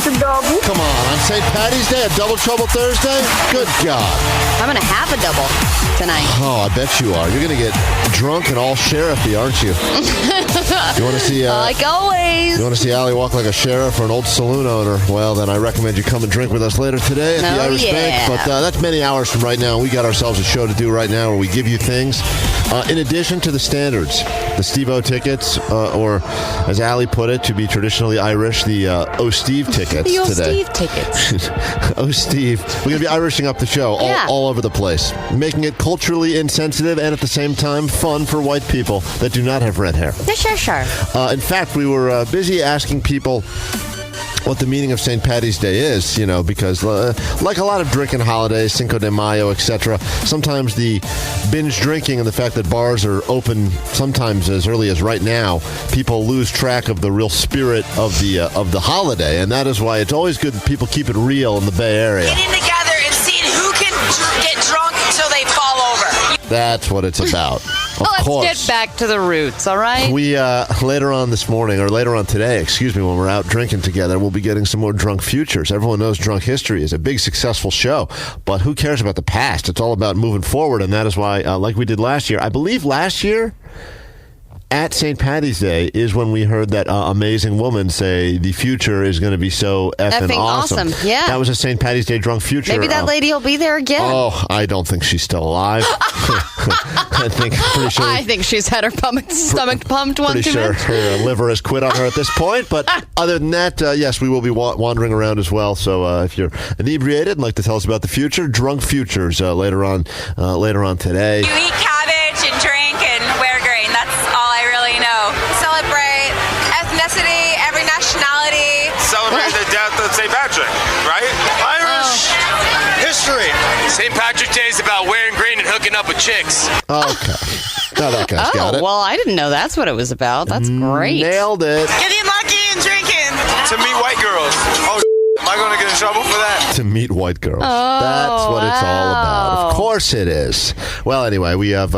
a double. Come on St. Patty's Day, a double trouble Thursday? Good God. I'm going to have a double tonight. Oh, I bet you are. You're going to get drunk and all sheriffy, aren't you? You want to see... like always. You want to see Allie walk like a sheriff or an old saloon owner? Well, then I recommend you come and drink with us later today at the Irish Bank. But that's many hours from right now. We got ourselves a show to do right now where we give you things. In addition to the standards, the Steve-O tickets, or as Allie put it, to be traditionally Irish, the O-Steve tickets the today. O-Steve tickets. O-Steve. We're going to be Irishing up the show all over the place, making it culturally insensitive and at the same time fun for white people that do not have red hair. Sure. In fact, we were busy asking people what the meaning of St. Patty's Day is, because like a lot of drinking holidays, Cinco de Mayo, etc., sometimes the binge drinking and the fact that bars are open sometimes as early as right now, people lose track of the real spirit of the holiday, and that is why it's always good that people keep it real in the Bay Area. Getting together and seeing who can get drunk until they fall over. That's what it's about. Of course. Let's get back to the roots, all right? We, later on this morning, or later on today, when we're out drinking together, we'll be getting some more Drunk Futures. Everyone knows Drunk History is a big, successful show, but who cares about the past? It's all about moving forward, and that is why, like we did last year, I believe last year, at St. Patty's Day is when we heard that amazing woman say the future is going to be so effing awesome. Yeah. That was a St. Patty's Day Drunk Future. Maybe that lady will be there again. Oh, I don't think she's still alive. I think she's had her stomach pumped one pretty too sure much. her liver has quit on her at this point. But other than that, yes, we will be wandering around as well. So if you're inebriated and like to tell us about the future, Drunk Futures later on today. You eat cabbage and drink and wear green. That's all I really know. Celebrate ethnicity, every nationality. Celebrate the death of St. Patrick, right? Irish history. St. Patrick's Day is about wearing green and hooking up with chicks. Okay. Now that guy's got it. Well, I didn't know that's what it was about. That's great. Nailed it. Getting lucky and drinking. To meet white girls. Oh, am I going to get in trouble for that? To meet white girls. That's what it's all about. Of course it is. Well, anyway, we have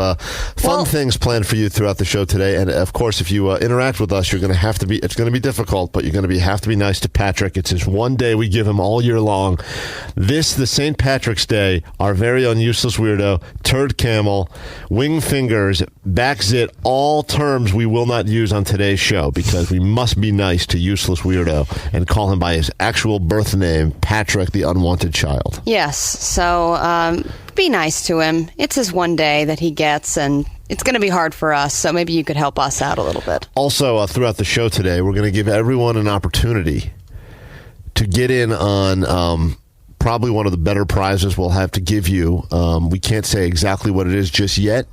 fun things planned for you throughout the show today. And, of course, if you interact with us, you're going to have to be, it's going to be difficult, but you're going to have to be nice to Patrick. It's his one day we give him all year long. The St. Patrick's Day, our very own useless weirdo, turd camel, wing fingers, back zit, all terms we will not use on today's show because we must be nice to useless weirdo and call him by his actual birth name, Patrick the Unwanted Child. Yes, so be nice to him. It's his one day that he gets, and it's going to be hard for us, so maybe you could help us out a little bit. Also, throughout the show today, we're going to give everyone an opportunity to get in on probably one of the better prizes we'll have to give you. We can't say exactly what it is just yet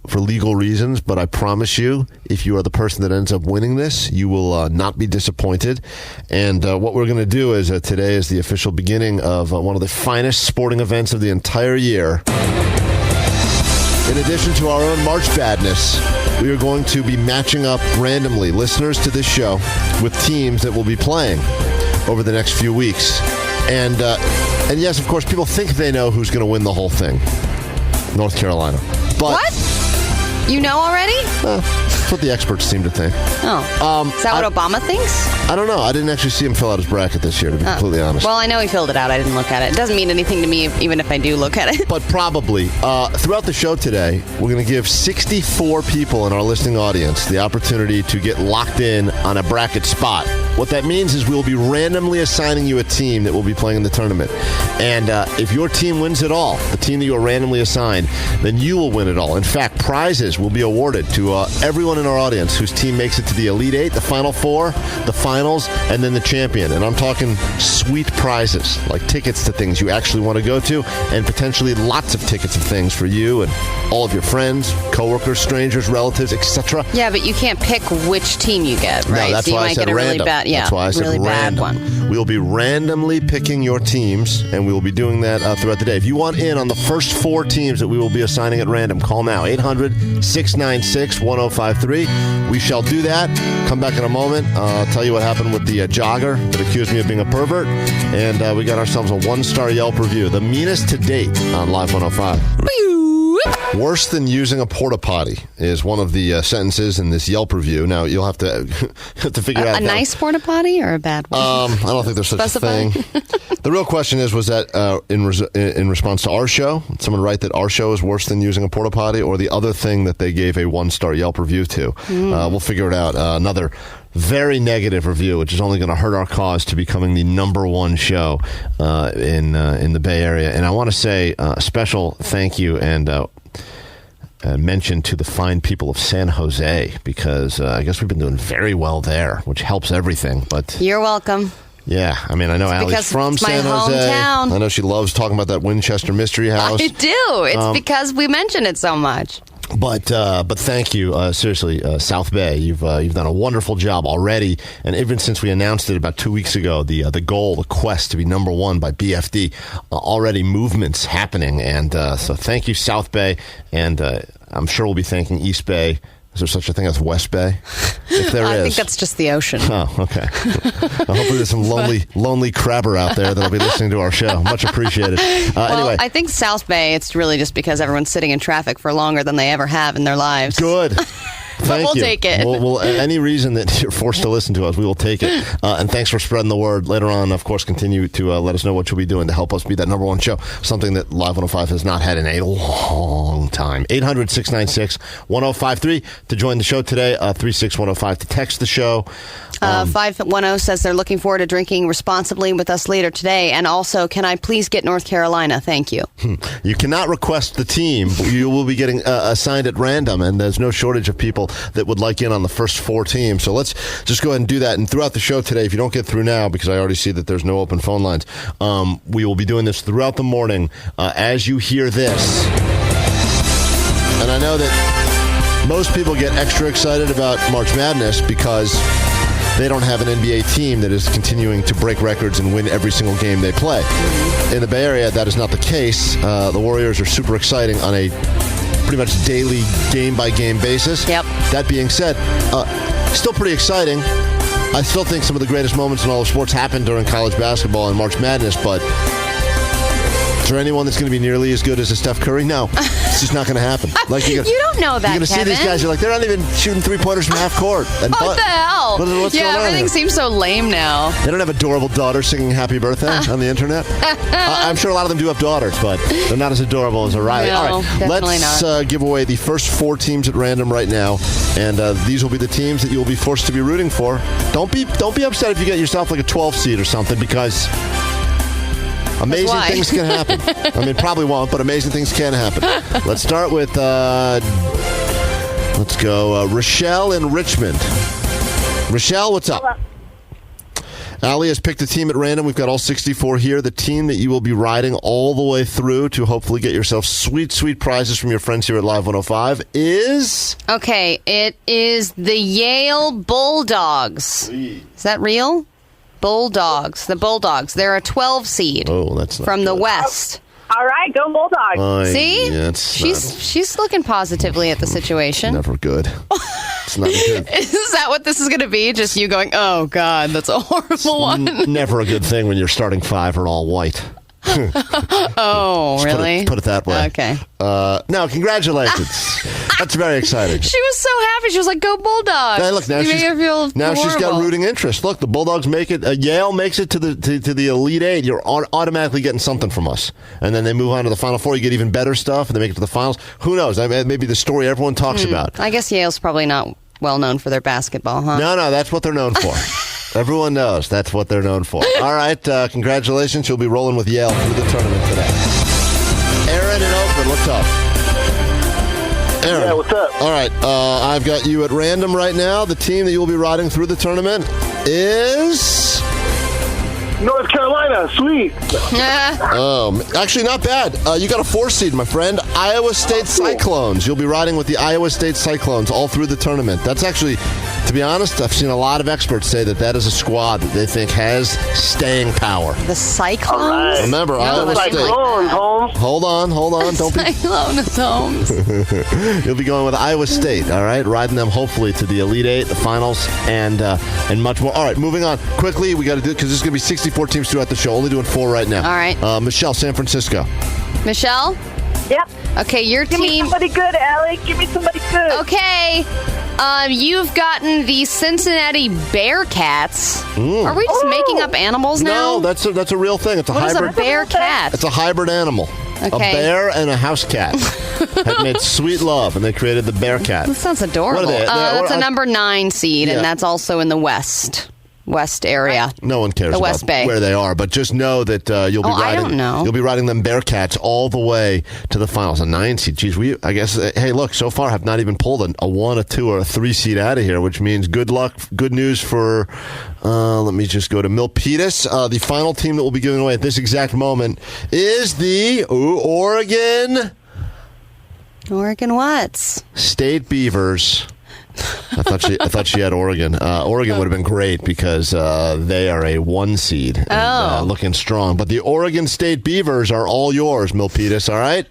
for legal reasons, but I promise you, if you are the person that ends up winning this, you will not be disappointed. And what we're going to do is today is the official beginning of one of the finest sporting events of the entire year. In addition to our own March Badness, we are going to be matching up randomly listeners to this show with teams that will be playing over the next few weeks. And yes, of course, people think they know who's going to win the whole thing. North Carolina. But what? You know already? That's what the experts seem to think. Oh. Is that what Obama thinks? I don't know. I didn't actually see him fill out his bracket this year, to be completely honest. Well, I know he filled it out. I didn't look at it. It doesn't mean anything to me, even if I do look at it. But probably. Throughout the show today, we're going to give 64 people in our listening audience the opportunity to get locked in on a bracket spot. What that means is we'll be randomly assigning you a team that will be playing in the tournament. And if your team wins it all, the team that you are randomly assigned, then you will win it all. In fact, prizes will be awarded to everyone in our audience whose team makes it to the Elite Eight, the Final Four, the Finals, and then the champion. And I'm talking sweet prizes, like tickets to things you actually want to go to, and potentially lots of tickets of things for you and all of your friends, coworkers, strangers, relatives, etc. Yeah, but you can't pick which team you get, right? No, that's so you why I might said get a random. really bad, That's why I said really random. bad one. We'll be randomly picking your teams, and we will be doing that throughout the day. If you want in on the first 4 teams that we will be assigning at random, call now, 800-696-1053. We shall do that. Come back in a moment. I'll tell you what happened with the jogger that accused me of being a pervert. And we got ourselves a 1-star Yelp review, the meanest to date on Live 105. Worse than using a porta potty is one of the sentences in this Yelp review. Now, you'll have to figure out. A nice porta potty or a bad one? I don't think there's such a thing. The real question was that in response to our show? Someone write that our show is worse than using a porta potty, or the other thing that they gave a 1-star Yelp review to? We'll figure it out. Another very negative review, which is only going to hurt our cause to becoming the number one show in the Bay Area. And I want to say a special thank you and mention to the fine people of San Jose, because I guess we've been doing very well there, which helps everything. But you're welcome. Yeah, I mean, I know Allie's from San Jose. Hometown. I know she loves talking about that Winchester Mystery House. I do. It's because we mention it so much. But thank you, seriously, South Bay. You've done a wonderful job already, and even since we announced it about 2 weeks ago, the goal, the quest to be number one by BFD, already movements happening, and so thank you, South Bay, and I'm sure we'll be thanking East Bay. Is there such a thing as West Bay? If there is. I think that's just the ocean. Oh, okay. Well, hopefully there's some lonely crabber out there that'll be listening to our show. Much appreciated. Anyway. I think South Bay, it's really just because everyone's sitting in traffic for longer than they ever have in their lives. Good. Thank we'll you. take it. We'll, any reason that you're forced to listen to us, we will take it. And thanks for spreading the word. Later on, of course, continue to let us know what you'll be doing to help us be that number one show, something that Live 105 has not had in a long time. 800-696-1053 to join the show today, 36105 to text the show. 510 says they're looking forward to drinking responsibly with us later today. And also, can I please get North Carolina? Thank you. You cannot request the team. You will be getting assigned at random, and there's no shortage of people that would like in on the first 4 teams. So let's just go ahead and do that. And throughout the show today, if you don't get through now, because I already see that there's no open phone lines, we will be doing this throughout the morning as you hear this. And I know that most people get extra excited about March Madness because they don't have an NBA team that is continuing to break records and win every single game they play. In the Bay Area, that is not the case. The Warriors are super exciting on a pretty much daily, game-by-game basis. Yep. That being said, still pretty exciting. I still think some of the greatest moments in all of sports happened during college basketball and March Madness, but is there anyone that's going to be nearly as good as a Steph Curry? No. It's just not going to happen. Like you don't know that, You're going to see these guys, you're like, they're not even shooting three-pointers from half court. And what the hell? What's going on everything here? seems so lame now. They don't have adorable daughters singing happy birthday on the internet. I'm sure a lot of them do have daughters, but they're not as adorable as O'Reilly. No, all right, definitely let's give away the first 4 teams at random right now, and these will be the teams that you'll be forced to be rooting for. Don't be upset if you get yourself like a 12 seed or something, because amazing things can happen. I mean, probably won't, but amazing things can happen. Let's start with, let's go, Rochelle in Richmond. Rochelle, what's up? Hello. Allie has picked a team at random. We've got all 64 here. The team that you will be riding all the way through to hopefully get yourself sweet, sweet prizes from your friends here at Live 105 is... Okay, it is the Yale Bulldogs. Is that real? Bulldogs. The Bulldogs. They're a 12 seed. Oh, that's not from good. the West. All right, go Bulldogs. See? Yeah, she's looking positively at the situation. Never good. It's not good. Is that what this is going to be? Just you going, oh, God, that's a horrible one. Never a good thing when your starting 5 are all white. Oh, really? Put it that way. Okay. No, congratulations. That's very exciting. She was so happy. She was like, go Bulldogs. Hey, look, now she's got rooting interest. Look, the Bulldogs make it. Yale makes it to the Elite Eight. You're automatically getting something from us. And then they move on to the Final Four. You get even better stuff, and they make it to the finals. Who knows? I mean, maybe the story everyone talks about. I guess Yale's probably not well known for their basketball, huh? No, that's what they're known for. Everyone knows that's what they're known for. All right, congratulations. You'll be rolling with Yale through the tournament today. Aaron in Oakland, what's up? Aaron. Yeah, what's up? All right, I've got you at random right now. The team that you'll be riding through the tournament is... North Carolina, sweet. Actually, not bad. You got a 4 seed, my friend. Iowa State Cyclones. You'll be riding with the Iowa State Cyclones all through the tournament. That's actually, to be honest, I've seen a lot of experts say that is a squad that they think has staying power. The Cyclones? Right. Remember, Iowa State. Cyclones, Holmes. Hold on. Don't be. Cyclones, Holmes. You'll be going with Iowa State, all right? Riding them hopefully to the Elite Eight, the finals, and much more. All right, moving on. Quickly, we got to do it because there's going to be 64 teams throughout the show. Only doing 4 right now. All right. Michelle, San Francisco. Michelle? Yep. Okay, your Give me team. somebody good, Allie. Give me somebody good. Okay. You've gotten the Cincinnati Bearcats. Are we just making up animals now? No, that's a real thing. It's a What is hybrid. a Bearcat? It's a hybrid animal. Okay. A bear and a house cat have made sweet love, and they created the Bearcat. That sounds adorable. What are they? That's a number 9 seed, Yeah. and that's also in the West area. No one cares The about West Bay. where they are, but just know that you'll be riding. I don't know. You'll be riding them Bearcats all the way to the finals. A 9 seed. Geez, I guess. Hey, look, so far have not even pulled a 1, a 2, or a 3 seed out of here, which means good luck, good news for. Let me just go to Milpitas. The final team that we'll be giving away at this exact moment is the Oregon What's? State Beavers. I thought she had Oregon. Oregon would have been great because they are a 1 seed and looking strong. But the Oregon State Beavers are all yours, Milpitas. All right.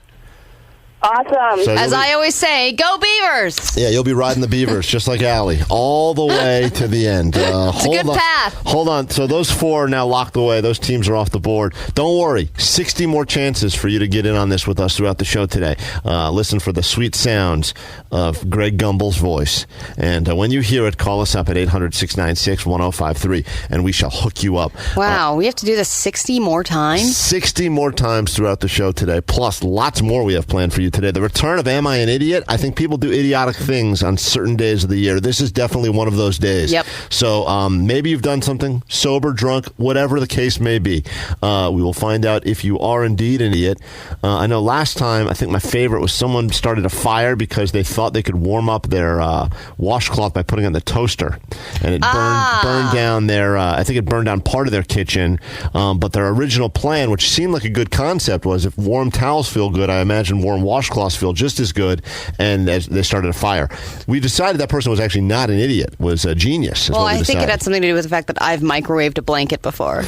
Awesome. So As I always say, go Beavers! yeah, you'll be riding the Beavers just like Allie all the way to the end. It's a good path. Hold on. So those 4 are now locked away. Those teams are off the board. Don't worry. 60 more chances for you to get in on this with us throughout the show today. Listen for the sweet sounds of Greg Gumbel's voice. And when you hear it, call us up at 800-696-1053, and we shall hook you up. Wow, we have to do this 60 more times? 60 more times throughout the show today, plus lots more we have planned for you today. The return of Am I an Idiot? I think people do idiotic things on certain days of the year. This is definitely one of those days. Yep. So maybe you've done something, sober, drunk, whatever the case may be. We will find out if you are indeed an idiot. I know last time, I think my favorite was someone started a fire because they thought they could warm up their washcloth by putting it in the toaster. And it burned down I think it burned down part of their kitchen. But their original plan, which seemed like a good concept, was if warm towels feel good, I imagine warm washcloths feel just as good, and as they started a fire. We decided that person was actually not an idiot, was a genius. Well, I think it had something to do with the fact that I've microwaved a blanket before.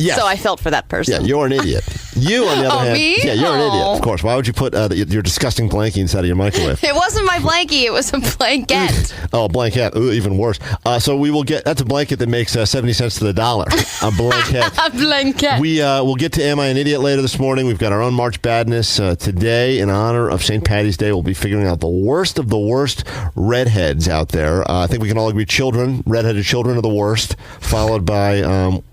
Yes. So I felt for that person. Yeah, you're an idiot. You, on the other hand, me? yeah, you're an idiot. Of course. Why would you put your disgusting blankie inside of your microwave? It wasn't my blankie. It was a blanket. Oh, a blanket. Ooh, even worse. So we will get. That's a blanket that makes 70 cents to the dollar. A blanket. A blanket. We'll get to Am I an Idiot later this morning. We've got our own March Badness today in honor of St. Patty's Day. We'll be figuring out the worst of the worst redheads out there. I think we can all agree redheaded children are the worst, followed by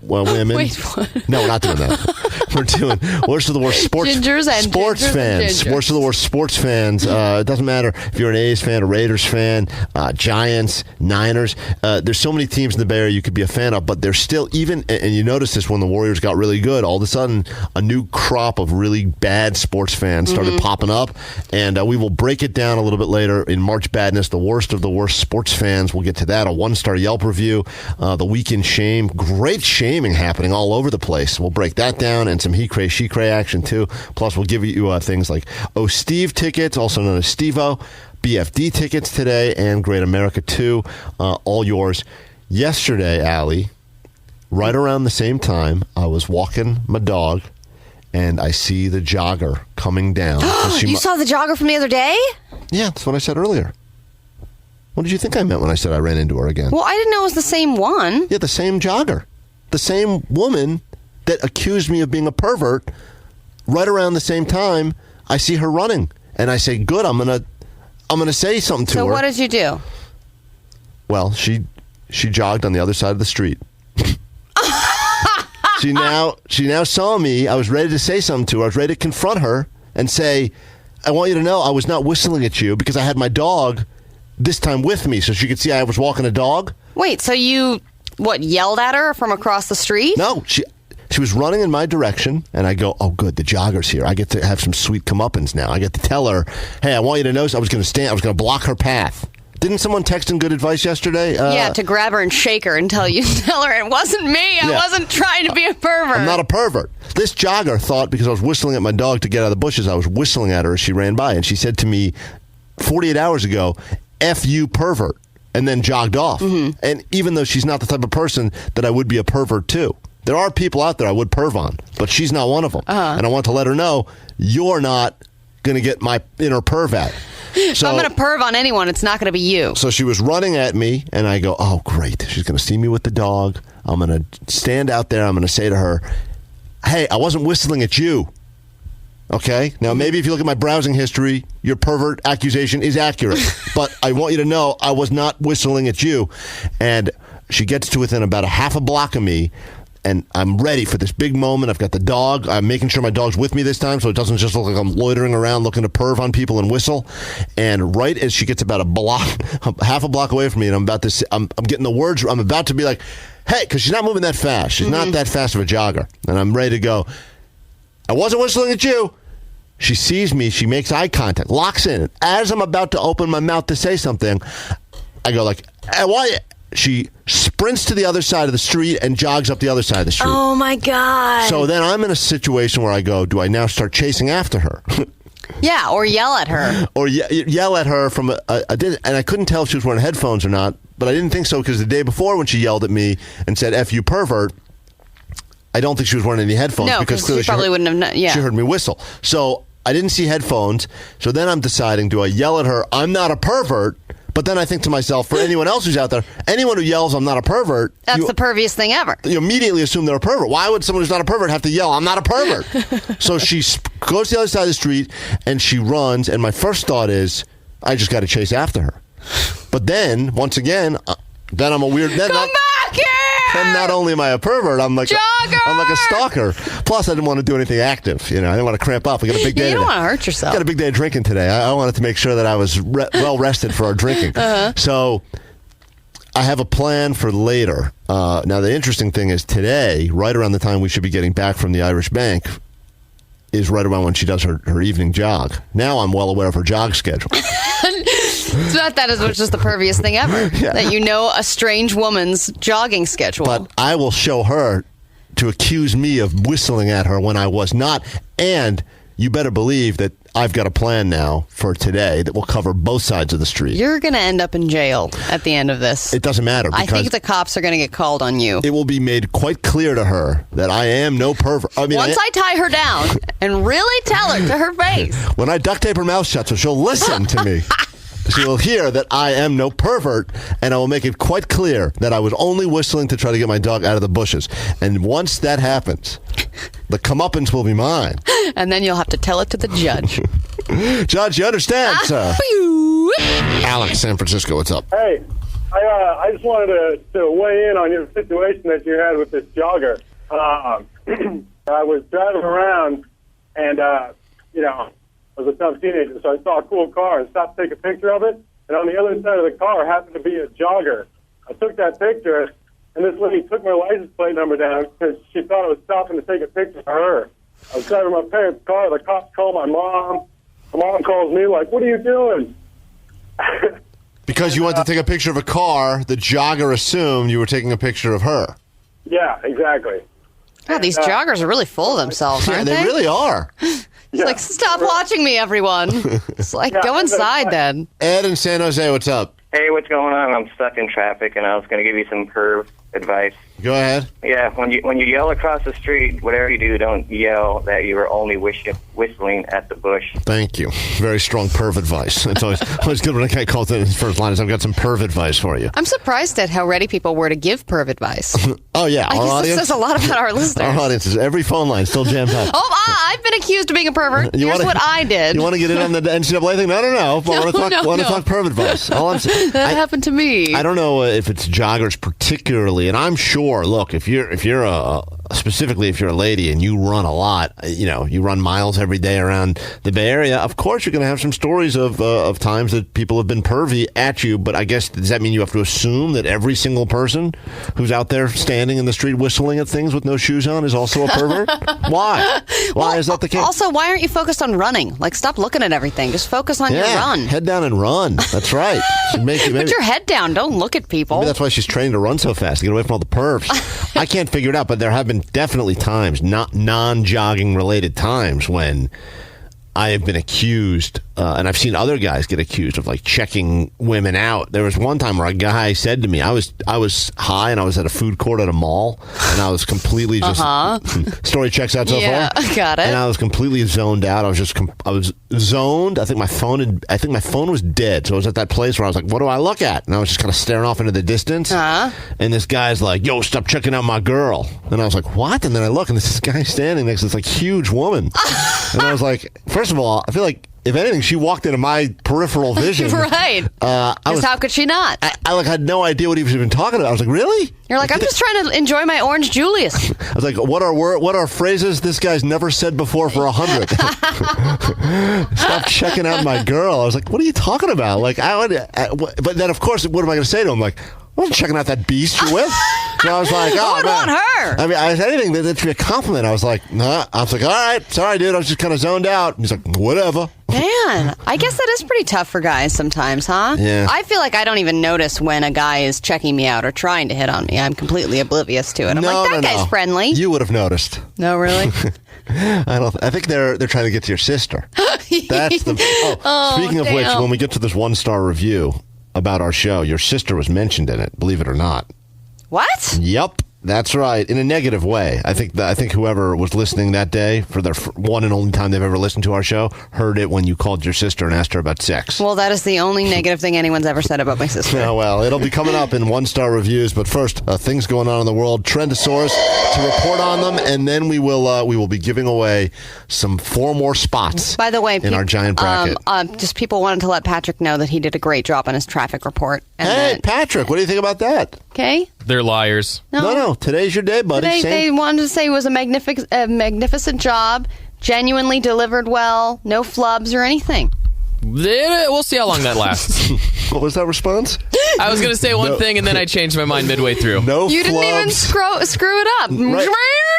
women. Wait, what? No, we're not doing that. We're doing worst of the worst sports Gingers and sports gingers fans. and gingers. Worst of the worst sports fans. It doesn't matter if you're an A's fan, a Raiders fan, Giants, Niners. There's so many teams in the Bay Area you could be a fan of, but there's still and you notice this when the Warriors got really good, all of a sudden a new crop of really bad sports fans started popping up, and we will break it down a little bit later in March Badness, the worst of the worst sports fans. We'll get to that, a 1-star Yelp review, the weekend shame, great shaming happening all over the place. We'll break that down, and some he cray, she cray action too. Plus, we'll give you things like Steve tickets, also known as Steve-O, BFD tickets today, and Great America 2, all yours. Yesterday, Allie, right around the same time, I was walking my dog, and I see the jogger coming down. You saw the jogger from the other day? Yeah, that's what I said earlier. What did you think I meant when I said I ran into her again? Well, I didn't know it was the same one. Yeah, the same jogger. The same woman that accused me of being a pervert. Right around the same time, I see her running. And I say, good, I'm gonna say something to her. So what did you do? Well, she jogged on the other side of the street. She now saw me. I was ready to say something to her. I was ready to confront her and say, I want you to know I was not whistling at you because I had my dog this time with me so she could see I was walking a dog. Wait, so you, yelled at her from across the street? No, she was running in my direction, and I go, oh, good, the jogger's here. I get to have some sweet comeuppance now. I get to tell her, hey, I want you to know I was going to block her path. Didn't someone text in good advice yesterday? Yeah, to grab her and shake her and tell her it wasn't me. I wasn't trying to be a pervert. I'm not a pervert. This jogger thought because I was whistling at my dog to get out of the bushes, I was whistling at her as she ran by. And she said to me 48 hours ago, F you, pervert, and then jogged off. Mm-hmm. And even though she's not the type of person that I would be a pervert to, there are people out there I would perv on, but she's not one of them. And I want to let her know, you're not going to get my inner perv at. So, if I'm going to perv on anyone, it's not going to be you. So she was running at me, and I go, oh, great. She's going to see me with the dog. I'm going to stand out there. I'm going to say to her, hey, I wasn't whistling at you. Okay? Now, maybe if you look at my browsing history, your pervert accusation is accurate. But I want you to know I was not whistling at you. And she gets to within about a half a block of me, and I'm ready for this big moment. I've got the dog. I'm making sure my dog's with me this time so it doesn't just look like I'm loitering around looking to perv on people and whistle. And right as she gets about half a block away from me, and I'm getting the words, I'm about to be like, hey, because she's not moving that fast. She's not that fast of a jogger. And I'm ready to go. I wasn't whistling at you. She sees me. She makes eye contact, locks in. As I'm about to open my mouth to say something, I go like, hey, why? She sprints to the other side of the street and jogs up the other side of the street. Oh, my God. So then I'm in a situation where I go, do I now start chasing after her? Yeah, or yell at her. Or yell at her from and I couldn't tell if she was wearing headphones or not, but I didn't think so because the day before when she yelled at me and said, F you pervert, I don't think she was wearing any headphones. No, because clearly she probably wouldn't have known. Yeah. She heard me whistle. So I didn't see headphones. So then I'm deciding, do I yell at her, I'm not a pervert? But then I think to myself, for anyone else who's out there, anyone who yells, I'm not a pervert. That's the perviest thing ever. You immediately assume they're a pervert. Why would someone who's not a pervert have to yell, I'm not a pervert? So she goes to the other side of the street and she runs. And my first thought is, I just got to chase after her. But then, once again, then I'm a weird... Come back here! Then not only am I a pervert, I'm like a stalker. Plus, I didn't want to do anything active. You know, I didn't want to cramp up. We got a big day. You don't want to hurt yourself. Got a big day of drinking today. I wanted to make sure that I was well rested for our drinking. So I have a plan for later. Now, the interesting thing is today, right around the time we should be getting back from the Irish Bank, is right around when she does her evening jog. Now I'm well aware of her jog schedule. It's not that as much as the perviest thing ever. Yeah. That you know a strange woman's jogging schedule. But I will show her to accuse me of whistling at her when I was not. And you better believe that I've got a plan now for today that will cover both sides of the street. You're going to end up in jail at the end of this. It doesn't matter. I think the cops are going to get called on you. It will be made quite clear to her that I am no pervert. I mean, Once I tie her down and really tell her to her face. When I duct tape her mouth shut so she'll listen to me. She will hear that I am no pervert, and I will make it quite clear that I was only whistling to try to get my dog out of the bushes. And once that happens, the comeuppance will be mine. And then you'll have to tell it to the judge. Judge, you understand, sir? Alex, San Francisco, what's up? Hey, I just wanted to weigh in on your situation that you had with this jogger. I was driving around, and, I was a tough teenager, so I saw a cool car and stopped to take a picture of it. And on the other side of the car happened to be a jogger. I took that picture, and this lady took my license plate number down because she thought I was stopping to take a picture of her. I was driving my parents' car. The cops called my mom. My mom calls me like, what are you doing? Because you wanted to take a picture of a car, the jogger assumed you were taking a picture of her. Yeah, exactly. God, these joggers are really full of themselves, aren't they? Yeah, they really are. It's like, stop watching me, everyone. It's like, go inside then. Ed in San Jose, what's up? Hey, what's going on? I'm stuck in traffic, and I was going to give you some perv advice. Go ahead. Yeah, when you yell across the street, whatever you do, don't yell that you were only whistling at the bush. Thank you. Very strong perv advice. It's always good when a guy calls in his first line. I've got some perv advice for you. I'm surprised at how ready people were to give perv advice. Oh, yeah. I guess this says a lot about our listeners. Our audience is every phone line still jammed up. I've been accused of being a pervert. Here's what I did. You want to get in on the NCAA thing? No. I want to talk perv advice. All I'm saying, that happened to me. I don't know if it's joggers particularly, and I'm sure. Look, if you're specifically if you're a lady and you run a lot, you run miles every day around the Bay Area, of course you're going to have some stories of times that people have been pervy at you. But I guess, does that mean you have to assume that every single person who's out there standing in the street whistling at things with no shoes on is also a pervert? Why? Why is that the case? Also, why aren't you focused on running? Like, stop looking at everything. Just focus on your run. Head down and run. That's right. Put your head down. Don't look at people. Maybe that's why she's trained to run so fast, to get away from all the pervs. I can't figure it out, but there have been definitely times, not non-jogging related times, when I have been accused and I've seen other guys get accused of like checking women out. There was one time where a guy said to me, I was high and I was at a food court at a mall, and I was completely just story checks out so Yeah, far. got it. And I was completely zoned out. I was zoned. I think my phone was dead. So I was at that place where I was like, what do I look at? And I was just kind of staring off into the distance. And this guy's like, yo, stop checking out my girl. And I was like, what? And then I look, and there's this guy standing next to this like huge woman. And I was like, first of all, I feel like if anything, she walked into my peripheral vision. Right. Because how could she not? I had no idea what he was even talking about. I was like, really? You're like, I'm just trying to enjoy my Orange Julius. I was like, what are phrases this guy's never said before for 100? Stop checking out my girl. I was like, what are you talking about? Like, but then of course, what am I going to say to him? Like, I wasn't checking out that beast you're with. So I was like, oh, I would want her. I mean, if anything, that should be a compliment. I was like, nah. I was like, all right, sorry, dude. I was just kind of zoned out. He's like, whatever. Man, I guess that is pretty tough for guys sometimes, huh? Yeah. I feel like I don't even notice when a guy is checking me out or trying to hit on me. I'm completely oblivious to it. I'm like, that guy's friendly. You would have noticed. No, really? I think they're trying to get to your sister. That's the. Speaking of which, when we get to this 1-star review about our show, your sister was mentioned in it. Believe it or not. What? Yep. That's right. In a negative way. I think whoever was listening that day for their one and only time they've ever listened to our show heard it when you called your sister and asked her about sex. Well, that is the only negative thing anyone's ever said about my sister. Yeah, well, it'll be coming up in 1-star reviews. But first, things going on in the world. Trendosaurus to report on them, and then we will be giving away 4 more spots. By the way, in our giant bracket. Just people wanted to let Patrick know that he did a great job on his traffic report. Hey, Patrick, what do you think about that? Okay. They're liars. No. Today's your day, buddy. They wanted to say it was a magnificent job, genuinely delivered well, no flubs or anything. We'll see how long that lasts. What was that response? I was going to say one thing, and then I changed my mind midway through. No You flubs. didn't even screw it up.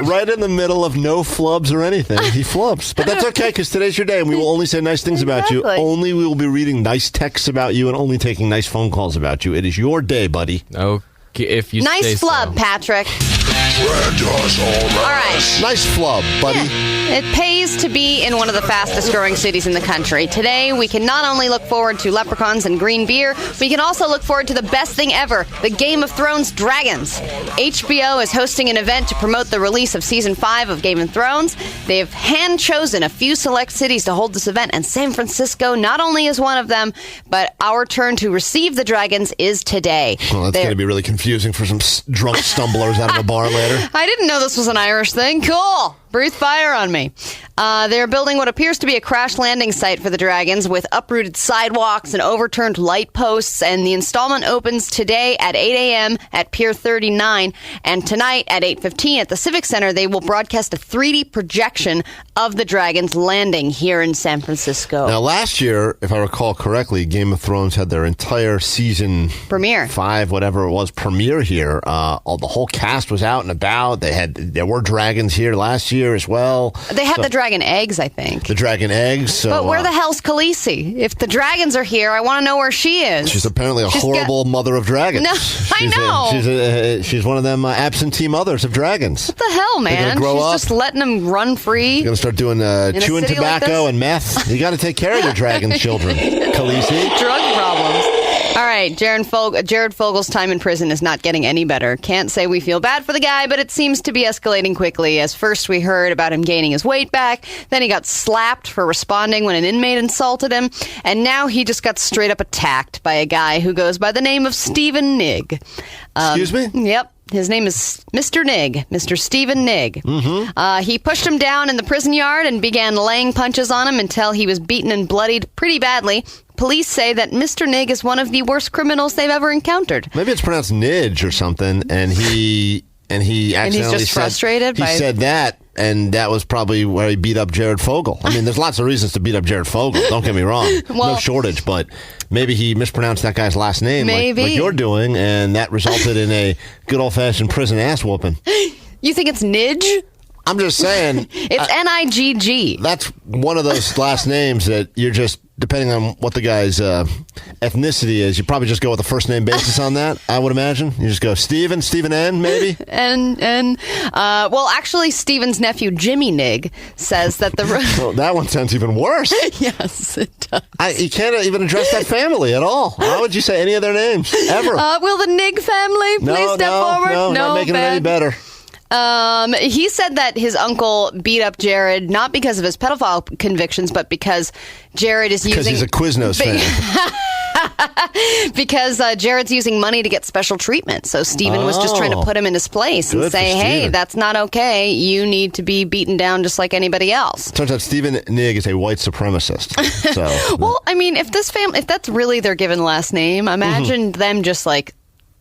Right in the middle of no flubs or anything. He flubs. But that's okay, because today's your day, and we will only say nice things about you. Only we will be reading nice texts about you and only taking nice phone calls about you. It is your day, buddy. Okay, if you nice say flub, so. Patrick. All right. Nice flub, buddy. Yeah. It pays to be in one of the fastest growing cities in the country. Today, we can not only look forward to leprechauns and green beer, we can also look forward to the best thing ever, the Game of Thrones Dragons. HBO is hosting an event to promote the release of Season 5 of Game of Thrones. They've hand-chosen a few select cities to hold this event, and San Francisco not only is one of them, but our turn to receive the dragons is today. Well, that's going to be really confusing for some drunk stumblers out of a bar later. I didn't know this was an Irish thing. Cool. Breathe fire on me. They're building what appears to be a crash landing site for the dragons with uprooted sidewalks and overturned light posts. And the installment opens today at 8 a.m. at Pier 39. And tonight at 8:15 at the Civic Center, they will broadcast a 3D projection of the dragons landing here in San Francisco. Now, last year, if I recall correctly, Game of Thrones had their entire season premiere, 5, whatever it was, premiere here. The whole cast was out and about. There were dragons here last year as well. They had the dragon eggs, I think. The dragon eggs. So, but where the hell's Khaleesi? If the dragons are here, I want to know where she is. She's apparently a horrible mother of dragons. No, I know. She's one of them absentee mothers of dragons. What the hell, man? She's just letting them run free. You're going to start doing chewing tobacco like and meth. You got to take care of your dragon children, Khaleesi. Drug problems. All right, Jared Fogel's time in prison is not getting any better. Can't say we feel bad for the guy, but it seems to be escalating quickly. As first we heard about him gaining his weight back, then he got slapped for responding when an inmate insulted him, and now he just got straight up attacked by a guy who goes by the name of Stephen Nigg. Excuse me? Yep. His name is Mr. Nigg, Mr. Stephen Nigg. Mm-hmm. He pushed him down in the prison yard and began laying punches on him until he was beaten and bloodied pretty badly. Police say that Mr. Nigg is one of the worst criminals they've ever encountered. Maybe it's pronounced Nidge or something, and he accidentally and he's just frustrated. He said that, and that was probably where he beat up Jared Fogle. I mean, there's lots of reasons to beat up Jared Fogle. Don't get me wrong, no shortage. But maybe he mispronounced that guy's last name, like you're doing, and that resulted in a good old fashioned prison ass whooping. You think it's Nidge? I'm just saying. It's Nigg. That's one of those last names that you're just depending on what the guy's ethnicity is, you probably just go with the first name basis on that, I would imagine. You just go Stephen N, maybe? Well, actually, Stephen's nephew, Jimmy Nig, says that the... Well, that one sounds even worse. Yes, it does. You can't even address that family at all. Why would you say any of their names, ever? Will the Nig family please step forward? No, not making it any better. He said that his uncle beat up Jared not because of his pedophile convictions, but because Jared is using... Because he's a Quiznos fan. Because Jared's using money to get special treatment. So Stephen was just trying to put him in his place and say, hey, that's not okay. You need to be beaten down just like anybody else. Turns out Stephen Nig is a white supremacist. So, well, I mean, if that's really their given last name, imagine them just like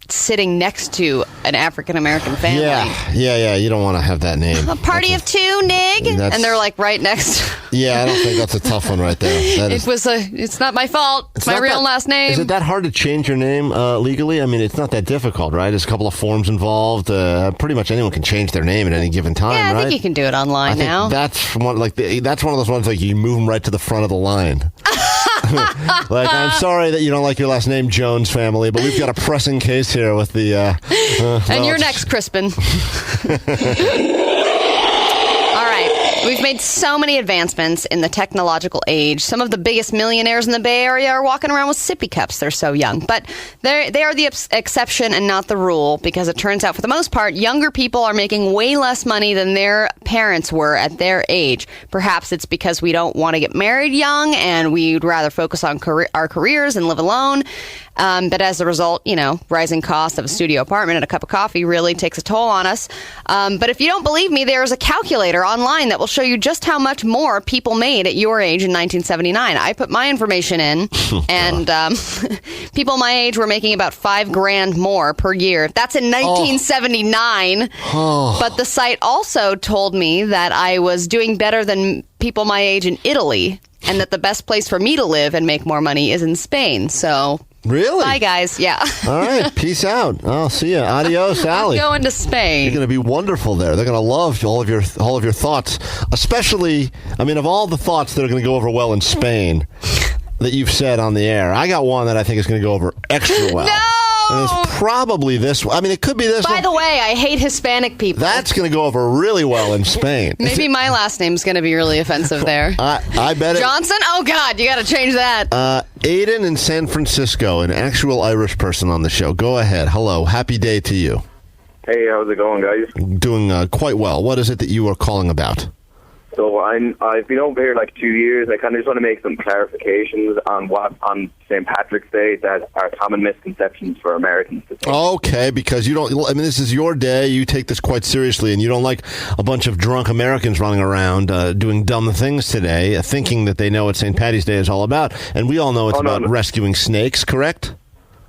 sitting next to an African-American family. Yeah. You don't want to have that name. A party of two, Nig? And they're like right next. Yeah, I don't think that's a tough one right there. It's not my fault. It's my real last name. Is it that hard to change your name legally? I mean, it's not that difficult, right? There's a couple of forms involved. Pretty much anyone can change their name at any given time, yeah, I right? think you can do it online now. That's one of those ones like you move them right to the front of the line. Like, I'm sorry that you don't like your last name, Jones family, but we've got a pressing case here with the... and you're next, Crispin. All right. We've made so many advancements in the technological age. Some of the biggest millionaires in the Bay Area are walking around with sippy cups. They're so young. But they are the exception and not the rule, because it turns out, for the most part, younger people are making way less money than their parents were at their age. Perhaps it's because we don't want to get married young and we'd rather focus on our careers and live alone. But as a result, rising cost of a studio apartment and a cup of coffee really takes a toll on us. But if you don't believe me, there's a calculator online that will show you just how much more people made at your age in 1979. I put my information in, and people my age were making about $5,000 more per year. That's in 1979. But the site also told me that I was doing better than people my age in Italy, and that the best place for me to live and make more money is in Spain. So... Really? Bye, guys. Yeah. All right. Peace out. I'll see you. Adios, Allie. I'm going to Spain. You're going to be wonderful there. They're going to love all of your thoughts, especially, of all the thoughts that are going to go over well in Spain that you've said on the air. I got one that I think is going to go over extra well. No! And it's probably this one. It could be this one. By the way, I hate Hispanic people. That's going to go over really well in Spain. Maybe my last name's going to be really offensive there. I bet it. Johnson? Oh, God, you got to change that. Aiden in San Francisco, an actual Irish person on the show. Go ahead. Hello. Happy day to you. Hey, how's it going, guys? Doing quite well. What is it that you are calling about? So I've been over here like 2 years. I kind of just want to make some clarifications on what on St. Patrick's Day that are common misconceptions for Americans to think. Okay, because you don't. This is your day. You take this quite seriously, and you don't like a bunch of drunk Americans running around doing dumb things today, thinking that they know what St. Patty's Day is all about. And we all know it's about rescuing snakes. Correct?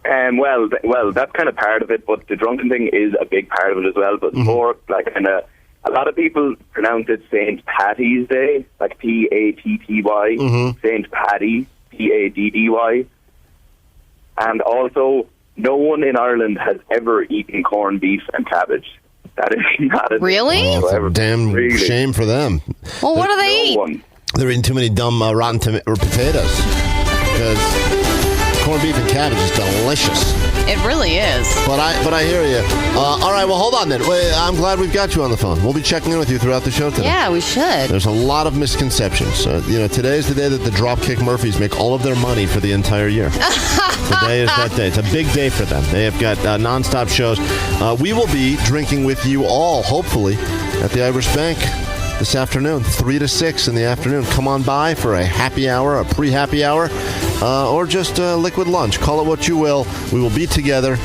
Well, that's kind of part of it, but the drunken thing is a big part of it as well. But more like kind of. A lot of people pronounce it St. Patty's Day, like Patty, St. Paddy, Paddy. And also, no one in Ireland has ever eaten corned beef and cabbage. That is not a Really? It's a damn shame for them. Well, what do they eat? They're eating too many dumb rotten potatoes. Because corned beef and cabbage is delicious. It really is. But I hear you. All right, well, hold on then. I'm glad we've got you on the phone. We'll be checking in with you throughout the show today. Yeah, we should. There's a lot of misconceptions. Today's the day that the Dropkick Murphys make all of their money for the entire year. Today is that day. It's a big day for them. They have got nonstop shows. We will be drinking with you all, hopefully, at the Irish Bank this afternoon, 3 to 6 in the afternoon. Come on by for a happy hour, a pre-happy hour, or just a liquid lunch. Call it what you will. We will be together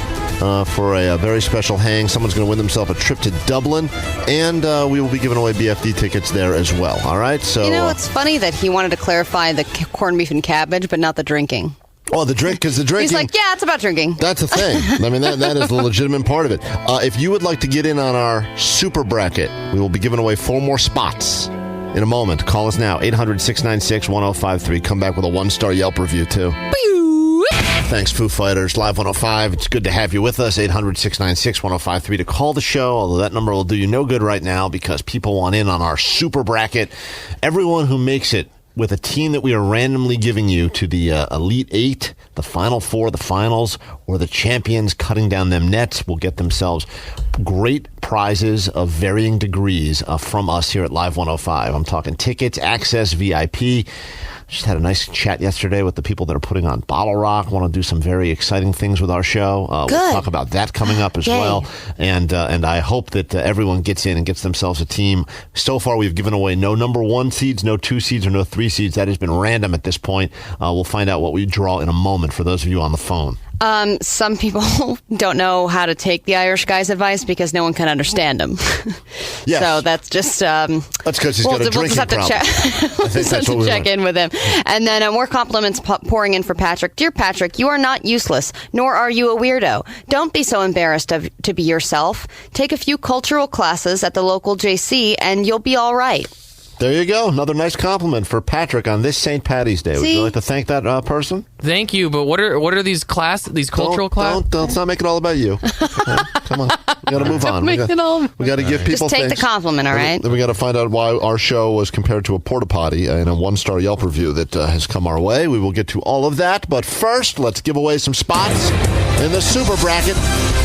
for a very special hang. Someone's going to win themselves a trip to Dublin, and we will be giving away BFD tickets there as well. All right? So it's funny that he wanted to clarify the corned beef and cabbage, but not the drinking. Oh, the drink, because the drinking... He's like, yeah, it's about drinking. That's the thing. That is the legitimate part of it. If you would like to get in on our super bracket, we will be giving away 4 more spots in a moment. Call us now, 800-696-1053. Come back with a 1-star Yelp review, too. Thanks, Foo Fighters. Live 105. It's good to have you with us. 800-696-1053 to call the show, although that number will do you no good right now because people want in on our super bracket. Everyone who makes it with a team that we are randomly giving you to the Elite Eight, the Final Four, the Finals, or the champions cutting down them nets will get themselves great prizes of varying degrees from us here at Live 105. I'm talking tickets, access, VIP. Just had a nice chat yesterday with the people that are putting on Bottle Rock. Want to do some very exciting things with our show. We'll talk about that coming up as well. And I hope that everyone gets in and gets themselves a team. So far, we've given away no number 1 seeds, no 2 seeds, or no 3 seeds. That has been random at this point. We'll find out what we draw in a moment for those of you on the phone. Some people don't know how to take the Irish guy's advice because no one can understand him. Yes. So that's just... that's because he's got a drinking problem. We'll just have to check in with him. And then more compliments pouring in for Patrick. Dear Patrick, you are not useless, nor are you a weirdo. Don't be so embarrassed to be yourself. Take a few cultural classes at the local JC and you'll be all right. There you go. Another nice compliment for Patrick on this St. Patty's Day. Would you like to thank that person? Thank you, but what are these cultural classes? Let's not make it all about you. Okay, come on. We got to move on. We got to give people Just take things. the compliment, all right? Then we got to find out why our show was compared to a porta potty in a 1-star Yelp review that has come our way. We will get to all of that, but first, let's give away some spots in the Super Bracket.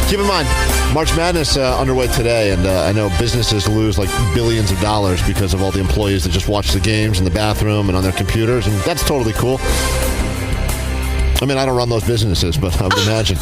Keep in mind, March Madness underway today, and I know businesses lose like billions of dollars because of all the employees that just watch the games in the bathroom and on their computers, and that's totally cool. I mean, I don't run those businesses, but I would imagine,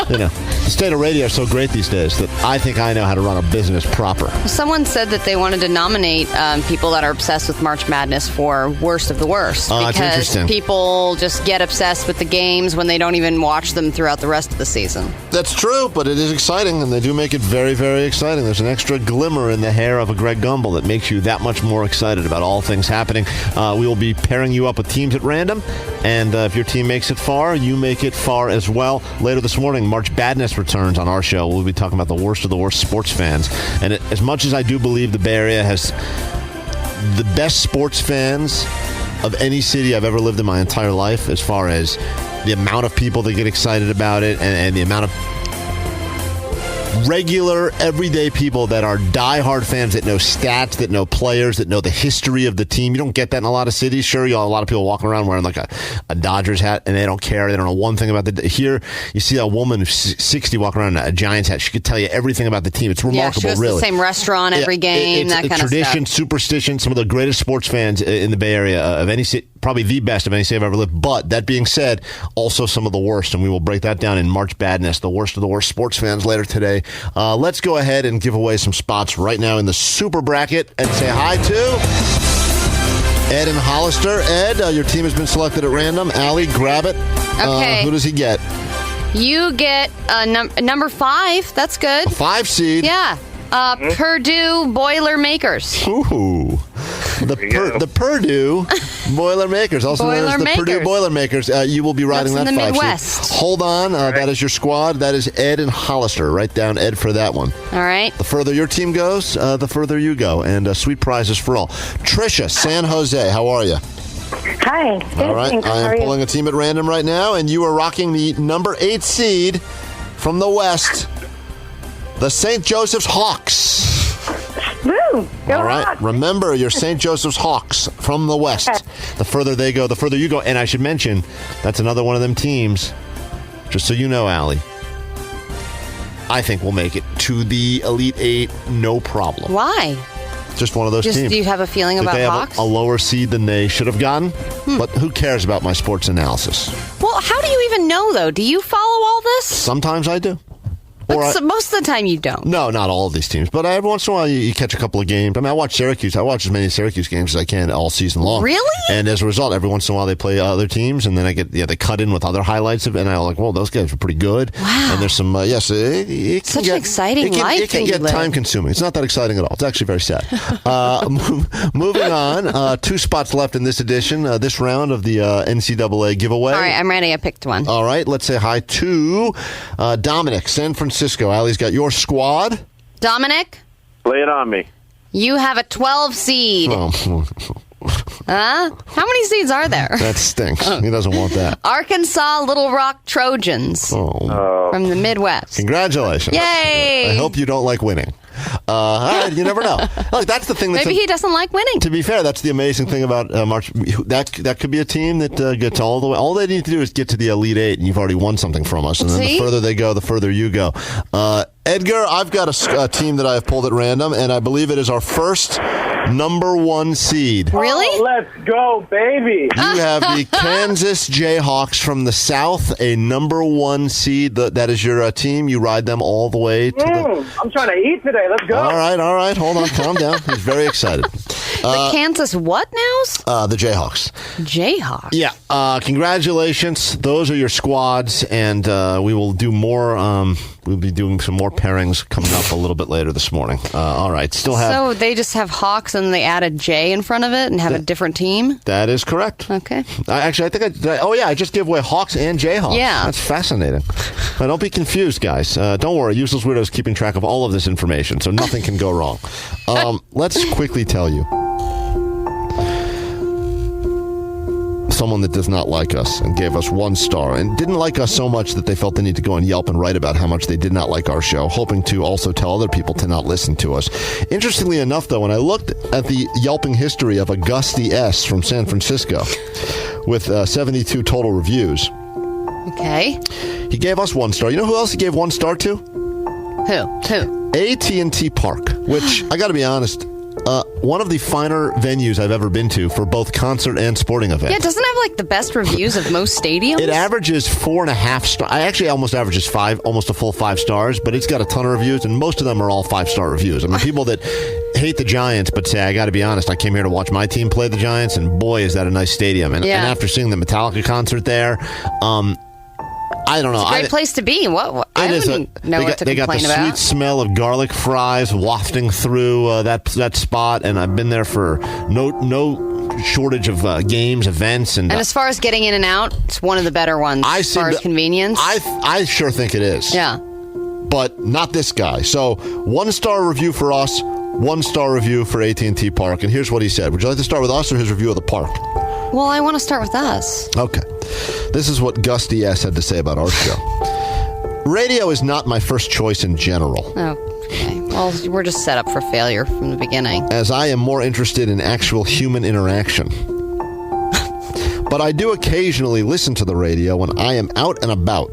the state of radio is so great these days that I think I know how to run a business proper. Someone said that they wanted to nominate people that are obsessed with March Madness for worst of the worst. Because people just get obsessed with the games when they don't even watch them throughout the rest of the season. That's true, but it is exciting, and they do make it very, very exciting. There's an extra glimmer in the hair of a Greg Gumbel that makes you that much more excited about all things happening. We will be pairing you up with teams at random, and if your team makes it far, you make it far as well. Later this morning, March Madness returns on our show. We'll be talking about the worst of the worst sports fans. And as much as I do believe the Bay Area has the best sports fans of any city I've ever lived in my entire life, as far as the amount of people that get excited about it and the amount of regular, everyday people that are diehard fans that know stats, that know players, that know the history of the team. You don't get that in a lot of cities. Sure, you have a lot of people walking around wearing like a Dodgers hat, and they don't care. They don't know one thing about the... Here, you see a woman who's 60 walking around in a Giants hat. She could tell you everything about the team. It's remarkable, she goes really. To the same restaurant every game, that kind of stuff. Tradition, superstition, some of the greatest sports fans in the Bay Area of any city, probably the best of any city I've ever lived. But that being said, also some of the worst, and we will break that down in March Madness, the worst of the worst sports fans later today. Let's go ahead and give away some spots right now in the Super Bracket and say hi to Ed and Hollister. Ed, your team has been selected at random. Allie, grab it. Okay. Who does he get? You get number 5. That's good. A 5 seed. Yeah. Purdue Boilermakers. Ooh. The Purdue Boilermakers, also known as the Purdue Boilermakers. You will be riding that 5 Midwest. seed. Hold on. That is your squad. That is Ed and Hollister. Write down Ed for that one. All right. The further your team goes, the further you go. And sweet prizes for all. Trisha, San Jose, how are you? Hi. All right. I am pulling a team at random right now, and you are rocking the number 8 seed from the West, the St. Joseph's Hawks. Woo! Go All right. Hawks. Remember, your St. Joseph's Hawks from the West. Okay. The further they go, the further you go. And I should mention, that's another one of them teams, just so you know, Allie, I think we'll make it to the Elite Eight, no problem. Why? Just one of those teams. Do you have a feeling about they Hawks? have a lower seed than they should have gotten, but who cares about my sports analysis? Well, how do you even know, though? Do you follow all this? Sometimes I do. But most of the time you don't. No, not all of these teams. But every once in a while you catch a couple of games. I mean, I watch Syracuse. I watch as many Syracuse games as I can all season long. Really? And as a result, every once in a while they play other teams, and then I get they cut in with other highlights of it, and I'm like, well, those guys are pretty good. Wow. And there's some, it can Such get, an exciting life. It can get time consuming. It's not that exciting at all. It's actually very sad. Moving on, 2 spots left in this edition, this round of the NCAA giveaway. All right, I'm ready. I picked one. All right, let's say hi to Dominic, San Francisco. Allie's got your squad. Dominic? Lay it on me. You have a 12 seed. Oh. How many seeds are there? That stinks. He doesn't want that. Arkansas Little Rock Trojans from the Midwest. Congratulations. Yay! I hope you don't like winning. All right, you never know. Look, that's the thing. Maybe he doesn't like winning. To be fair, that's the amazing thing about March. That could be a team that gets all the way. All they need to do is get to the Elite Eight, and you've already won something from us. And then the further they go, the further you go. Edgar, I've got a team that I have pulled at random, and I believe it is our first number 1 seed. Really? Oh, let's go, baby. You have the Kansas Jayhawks from the South, a number 1 seed. That is your team. You ride them all the way to the... I'm trying to eat today. Let's go. All right. Hold on. Calm down. He's very excited. The Kansas what now? The Jayhawks. Jayhawks? Yeah. Congratulations. Those are your squads, and we will do more... we'll be doing some more pairings coming up a little bit later this morning. All right. So they just have Hawks and they add a J in front of it and have a different team? That is correct. Okay. I think I just gave away Hawks and Jayhawks. Yeah. That's fascinating. Don't be confused, guys. Don't worry. Useless Weirdo is keeping track of all of this information, so nothing can go wrong. Let's quickly tell you. Someone that does not like us and gave us 1 star and didn't like us so much that they felt the need to go on Yelp and write about how much they did not like our show, hoping to also tell other people to not listen to us. Interestingly enough, though, when I looked at the Yelping history of Augusty S. from San Francisco with 72 total reviews. Okay. He gave us 1 star. You know who else he gave 1 star to? Who? AT&T Park, which, I got to be honest, one of the finer venues I've ever been to for both concert and sporting events. Yeah, doesn't it have like the best reviews of most stadiums? It averages 4.5 stars. I actually almost averages 5, almost a full 5 stars, but it's got a ton of reviews, and most of them are all 5-star reviews. I mean, people that hate the Giants, but say, I got to be honest, I came here to watch my team play the Giants, and boy, is that a nice stadium. And after seeing the Metallica concert there, I don't know. It's a great place to be. What I wouldn't know what to complain about. They got the sweet smell of garlic fries wafting through that spot, and I've been there for no shortage of games, events, and as far as getting in and out, it's one of the better ones. As far as convenience, I sure think it is. Yeah, but not this guy. So 1-star review for us, 1-star review for AT&T Park, and here's what he said. Would you like to start with us or his review of the park? Well, I want to start with us. Okay. This is what Gusty S. had to say about our show. Radio is not my first choice in general. Okay. Well, we're just set up for failure from the beginning. As I am more interested in actual human interaction. But I do occasionally listen to the radio when I am out and about.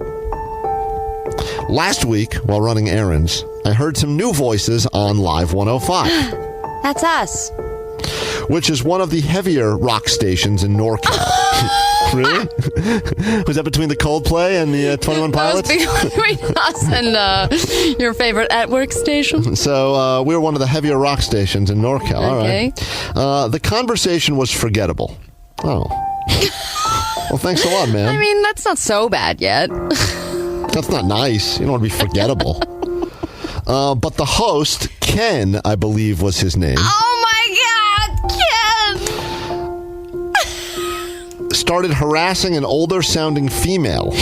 Last week, while running errands, I heard some new voices on Live 105. That's us. Which is one of the heavier rock stations in NorCal. Really? Was that between the Coldplay and the 21 Pilots? That was between us and your favorite at-work station. So we're one of the heavier rock stations in NorCal. Okay. All right. The conversation was forgettable. Oh. Well, thanks a lot, man. I mean, that's not so bad yet. That's not nice. You don't want to be forgettable. But the host, Ken, I believe was his name. Oh, my God, Ken! Started harassing an older-sounding female.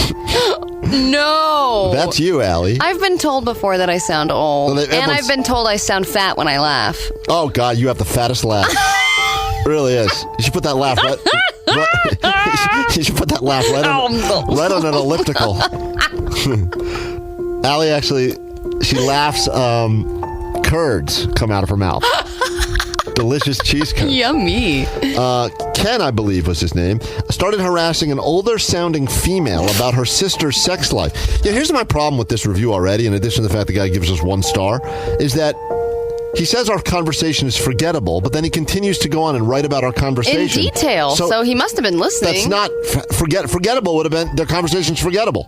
No. That's you, Allie. I've been told before that I sound old. And I've been told I sound fat when I laugh. Oh, God, you have the fattest laugh. It really is. You should put that laugh right... you should put that laugh right on an elliptical. Allie actually, she laughs, curds come out of her mouth. Delicious cheese curds. Yummy. Ken, I believe was his name, started harassing an older-sounding female about her sister's sex life. Yeah, here's my problem with this review already, in addition to the fact the guy gives us 1 star, is that he says our conversation is forgettable, but then he continues to go on and write about our conversation. In detail, so he must have been listening. That's not... forgettable would have been... Their conversation's forgettable.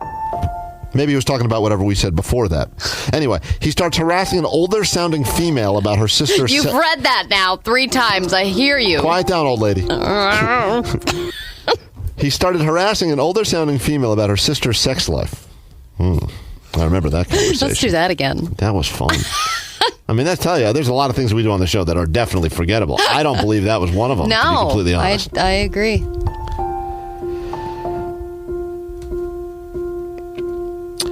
Maybe he was talking about whatever we said before that. Anyway, he starts harassing an older-sounding female about her sister's... You've read that now 3 times. I hear you. Quiet down, old lady. He started harassing an older-sounding female about her sister's sex life. I remember that conversation. Let's do that again. That was fun. I mean, that's tell you, there's a lot of things we do on the show that are definitely forgettable. I don't believe that was one of them, to be completely honest. I agree.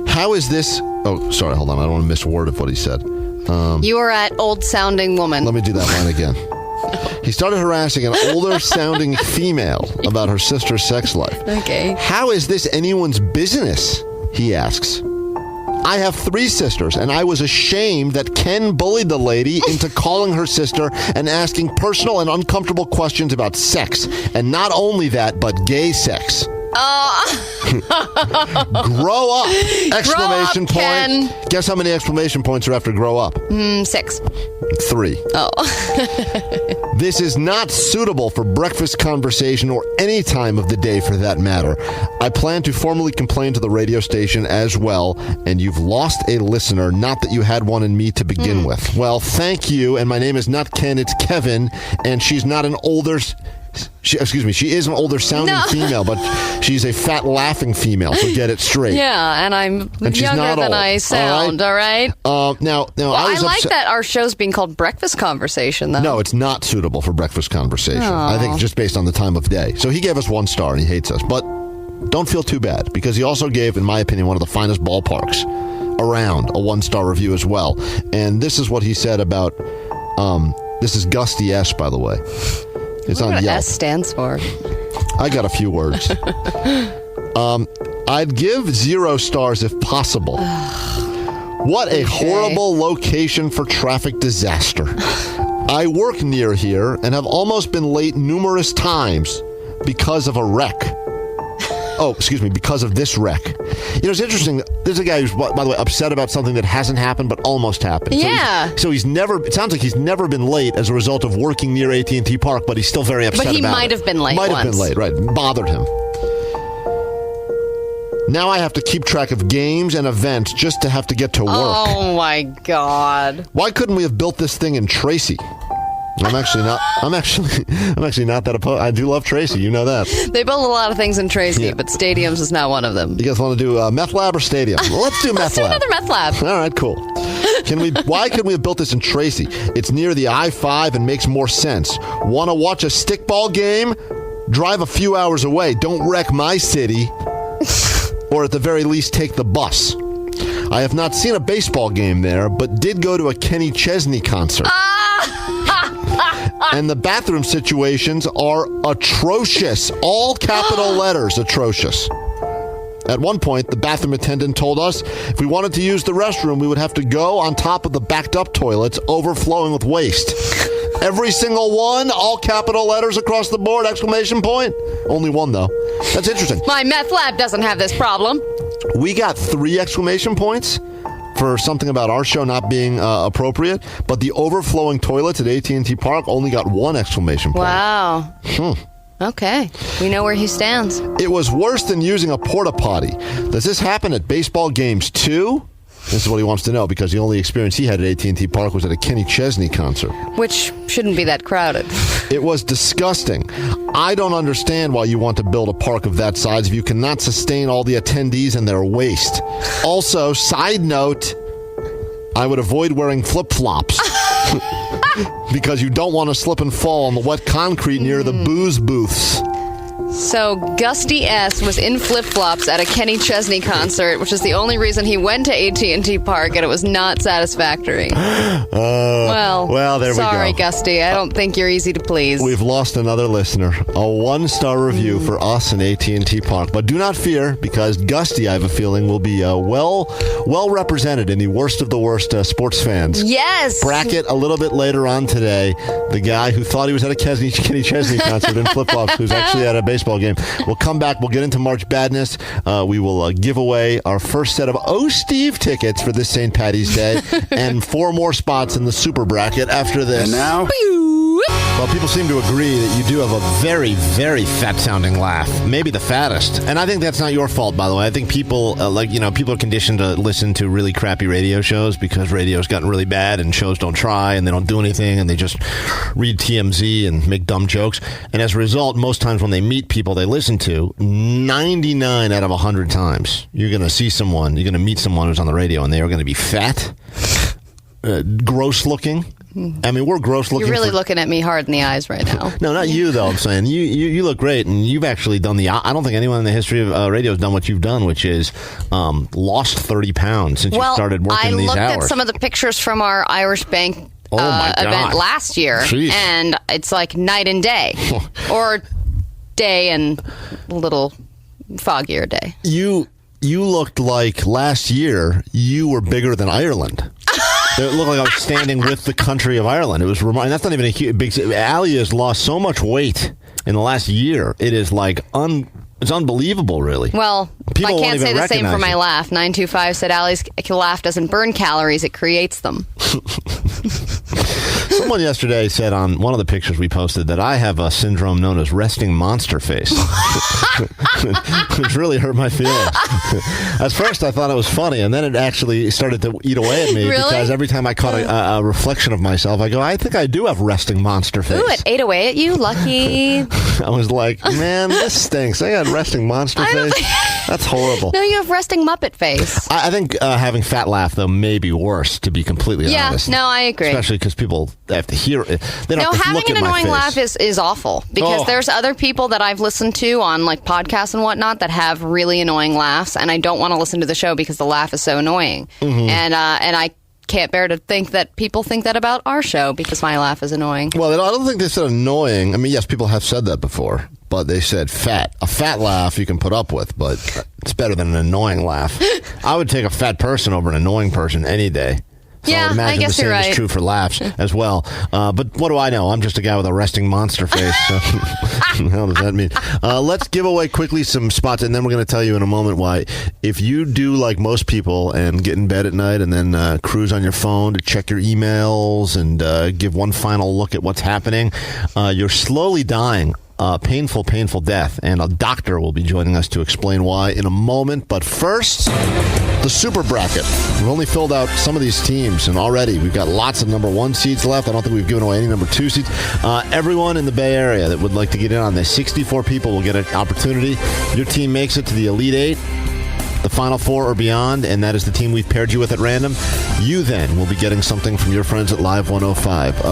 How is this... Oh, sorry, hold on. I don't want to miss a word of what he said. You are at old-sounding woman. Let me do that line again. He started harassing an older-sounding female about her sister's sex life. Okay. How is this anyone's business? He asks. I have 3 sisters, and I was ashamed that Ken bullied the lady into calling her sister and asking personal and uncomfortable questions about sex. And not only that, but gay sex. Grow up! Exclamation point. Ken. Guess how many exclamation points are after grow up? 6. 3. Oh. This is not suitable for breakfast conversation or any time of the day for that matter. I plan to formally complain to the radio station as well, and you've lost a listener, not that you had one in me to begin with. Well, thank you, and my name is not Ken, it's Kevin, and she's not an older... she is an older sounding female, but she's a fat laughing female, so get it straight. Yeah, and I'm she's younger not than old. I sound, all right? Now, I like that our show's being called Breakfast Conversation, though. No, it's not suitable for breakfast conversation. I think just based on the time of day. So he gave us 1 star and he hates us. But don't feel too bad, because he also gave, in my opinion, one of the finest ballparks around, a 1-star review as well. And this is what he said about, this is Gusty S, by the way. It's on what Yelp. S stands for? I got a few words. I'd give 0 stars if possible. What a horrible location for traffic disaster. I work near here and have almost been late numerous times because of a wreck. Because of this wreck. You know, it's interesting. There's a guy who's, by the way, upset about something that hasn't happened but almost happened. Yeah. So he's never, it sounds like he's never been late as a result of working near AT&T Park, but he's still very upset about it. But he might have been late Might once. have been late, right. Bothered him. Now I have to keep track of games and events just to have to get to work. Oh, my God. Why couldn't we have built this thing in Tracy? I'm actually not that opposed. I do love Tracy. You know that. They build a lot of things in Tracy, but stadiums is not one of them. You guys want to do Meth Lab or Stadium? Well, let's do Meth Lab. Let's do another Meth Lab. All right, cool. Why couldn't we have built this in Tracy? It's near the I-5 and makes more sense. Want to watch a stickball game? Drive a few hours away. Don't wreck my city. Or at the very least, take the bus. I have not seen a baseball game there, but did go to a Kenny Chesney concert. And the bathroom situations are atrocious. All capital letters, atrocious. At one point, the bathroom attendant told us if we wanted to use the restroom, we would have to go on top of the backed up toilets, overflowing with waste. Every single one, all capital letters across the board, exclamation point. Only 1, though. That's interesting. My meth lab doesn't have this problem. We got 3 exclamation points for something about our show not being appropriate, but the overflowing toilets at AT&T Park only got 1 exclamation point. Wow. Okay. We know where he stands. It was worse than using a porta potty. Does this happen at baseball games too? This is what he wants to know, because the only experience he had at AT&T Park was at a Kenny Chesney concert. Which shouldn't be that crowded. It was disgusting. I don't understand why you want to build a park of that size if you cannot sustain all the attendees and their waste. Also, side note, I would avoid wearing flip-flops. Because you don't want to slip and fall on the wet concrete near the booze booths. So Gusty S was in flip-flops at a Kenny Chesney concert, which is the only reason he went to AT&T Park, and it was not satisfactory. Well, there we go. Sorry, Gusty. I don't think you're easy to please. We've lost another listener. A 1-star review for us in AT&T Park. But do not fear, because Gusty, I have a feeling, will be well represented in the worst of the worst sports fans. Yes! Bracket a little bit later on today. The guy who thought he was at a Kenny Chesney concert in flip-flops, who's actually at a baseball game. We'll come back. We'll get into March Badness. We will give away our first set of Steve tickets for this St. Paddy's Day and 4 more spots in the Super Bracket after this. And now... Well, people seem to agree that you do have a very, very fat-sounding laugh. Maybe the fattest. And I think that's not your fault, by the way. I think people, people are conditioned to listen to really crappy radio shows because radio's gotten really bad and shows don't try and they don't do anything and they just read TMZ and make dumb jokes. And as a result, most times when they meet people they listen to, 99 out of 100 times, you're going to meet someone who's on the radio and they are going to be fat, gross-looking. I mean, we're gross looking. You're really looking at me hard in the eyes right now. No, not you, though. I'm saying you look great, and you've actually done I don't think anyone in the history of radio has done what you've done, which is lost 30 pounds since you started working these hours. I looked at some of the pictures from our Irish Bank event last year, and it's like night and day, or day and a little foggier day. you looked like last year you were bigger than Ireland. It looked like I was standing with the country of Ireland. It was that's not even a big. Allie has lost so much weight in the last year. It is like it's unbelievable, really. Well, People I can't say the same for my laugh. 925 said Allie's laugh doesn't burn calories; it creates them. Someone yesterday said on one of the pictures we posted that I have a syndrome known as resting monster face. Which really hurt my feelings. At first, I thought it was funny, and then it actually started to eat away at me because every time I caught a reflection of myself, I go, I think I do have resting monster face. Ooh, it ate away at you? Lucky. I was like, man, this stinks. I got resting monster face. That's horrible. No, you have resting Muppet face. I think having fat laugh, though, may be worse, to be completely honest. Yeah, no, I agree. Especially because people have to hear it. They don't have to look at my face. Having an annoying laugh is awful because there's other people that I've listened to on like podcasts and whatnot that have really annoying laughs, and I don't want to listen to the show because the laugh is so annoying. Mm-hmm. And I can't bear to think that people think that about our show because my laugh is annoying. Well, I don't think they said annoying. I mean, yes, people have said that before, but they said fat. A fat laugh you can put up with, but it's better than an annoying laugh. I would take a fat person over an annoying person any day. So yeah, I would imagine guess the same you're right. is true for laughs as well. But what do I know? I'm just a guy with a resting monster face. So what the hell does that mean? Let's give away quickly some spots, and then we're going to tell you in a moment why. If you do like most people and get in bed at night and then cruise on your phone to check your emails and give one final look at what's happening, you're slowly dying. Painful death, and a doctor will be joining us to explain why in a moment. But first, the Super Bracket. We've only filled out some of these teams, and already we've got lots of number 1 seeds left. I don't think we've given away any number 2 seeds. Everyone in the Bay Area that would like to get in on this, 64 people will get an opportunity. Your team makes it to the Elite 8, the Final 4 or beyond, and that is the team we've paired you with at random. You then will be getting something from your friends at Live 105.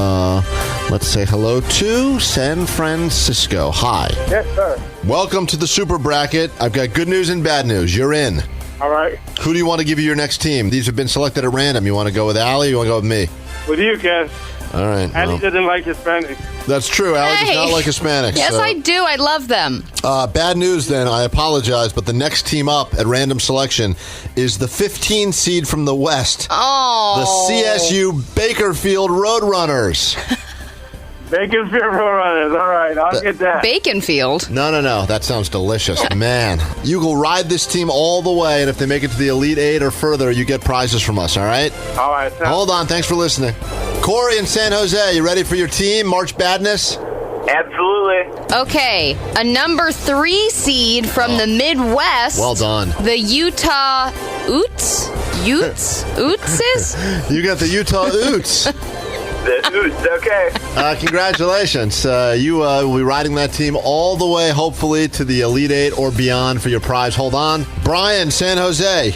Let's say hello to San Francisco. Hi. Yes, sir. Welcome to the Super Bracket. I've got good news and bad news. You're in. All right. Who do you want to give you your next team? These have been selected at random. You want to go with Allie or you want to go with me? With you, Ken. All right. Allie doesn't like Hispanics. That's true. Allie does not like Hispanics. Yes, I do. I love them. Bad news then. I apologize, but the next team up at random selection is the 15 seed from the West. Oh. The CSU Bakerfield Roadrunners. Baconfield Roadrunners. All right, I'll get that. Baconfield? No. That sounds delicious. Man, you will ride this team all the way, and if they make it to the Elite 8 or further, you get prizes from us, all right? All right. Hold on. Thanks for listening. Corey in San Jose, you ready for your team? March Badness? Absolutely. Okay, a number 3 seed from the Midwest. Well done. The Utah Ootses? You got the Utah Utes. Okay. Congratulations. You will be riding that team all the way, hopefully, to the Elite 8 or beyond for your prize. Hold on. Brian, San Jose.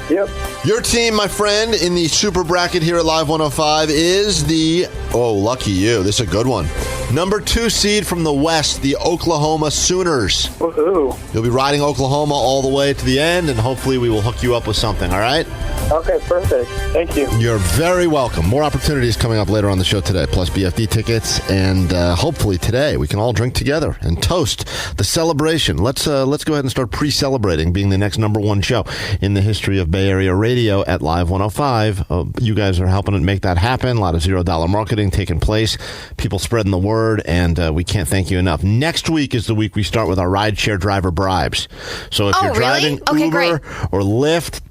Yep. Your team, my friend, in the Super Bracket here at Live 105 is the, lucky you, this is a good one, number 2 seed from the West, the Oklahoma Sooners. Woohoo. You'll be riding Oklahoma all the way to the end, and hopefully we will hook you up with something, all right? Okay, perfect. Thank you. You're very welcome. More opportunities coming up later on the show today, plus BFD tickets, and hopefully today we can all drink together and toast the celebration. Let's go ahead and start pre-celebrating being the next number 1 show in the history of Bay Area radio at Live 105. You guys are helping it make that happen. A lot of $0 marketing taking place, people spreading the word, and we can't thank you enough. Next week is the week we start with our rideshare driver bribes. So if you're driving Uber or Lyft,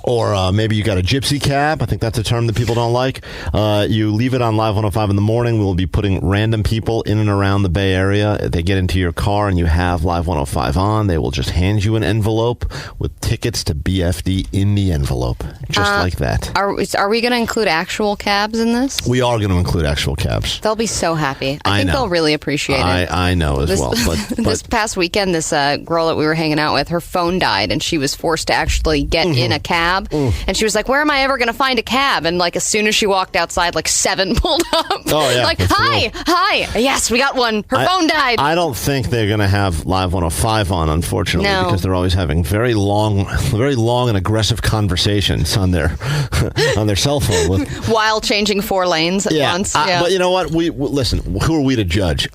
or maybe you got a gypsy cab. I think that's a term that people don't like. You leave it on Live 105 in the morning. We'll be putting random people in and around the Bay Area. They get into your car and you have Live 105 on. They will just hand you an envelope with tickets to BFD in the envelope. Just like that. Are we going to include actual cabs in this? We are going to include actual cabs. They'll be so happy. I think they'll really appreciate it. I know as well. But this past weekend, this girl that we were hanging out with, her phone died and she was forced to actually get in a cab. And she was like, where am I ever going to find a cab? And like as soon as she walked outside, like 7 pulled up. Oh, yeah. Like, hi. Yes, we got one. Her phone died. I don't think they're going to have Live 105 on, unfortunately, because they're always having very long and aggressive conversations on their cell phone. While changing 4 lanes at once. But you know what? We listen, who are we to judge?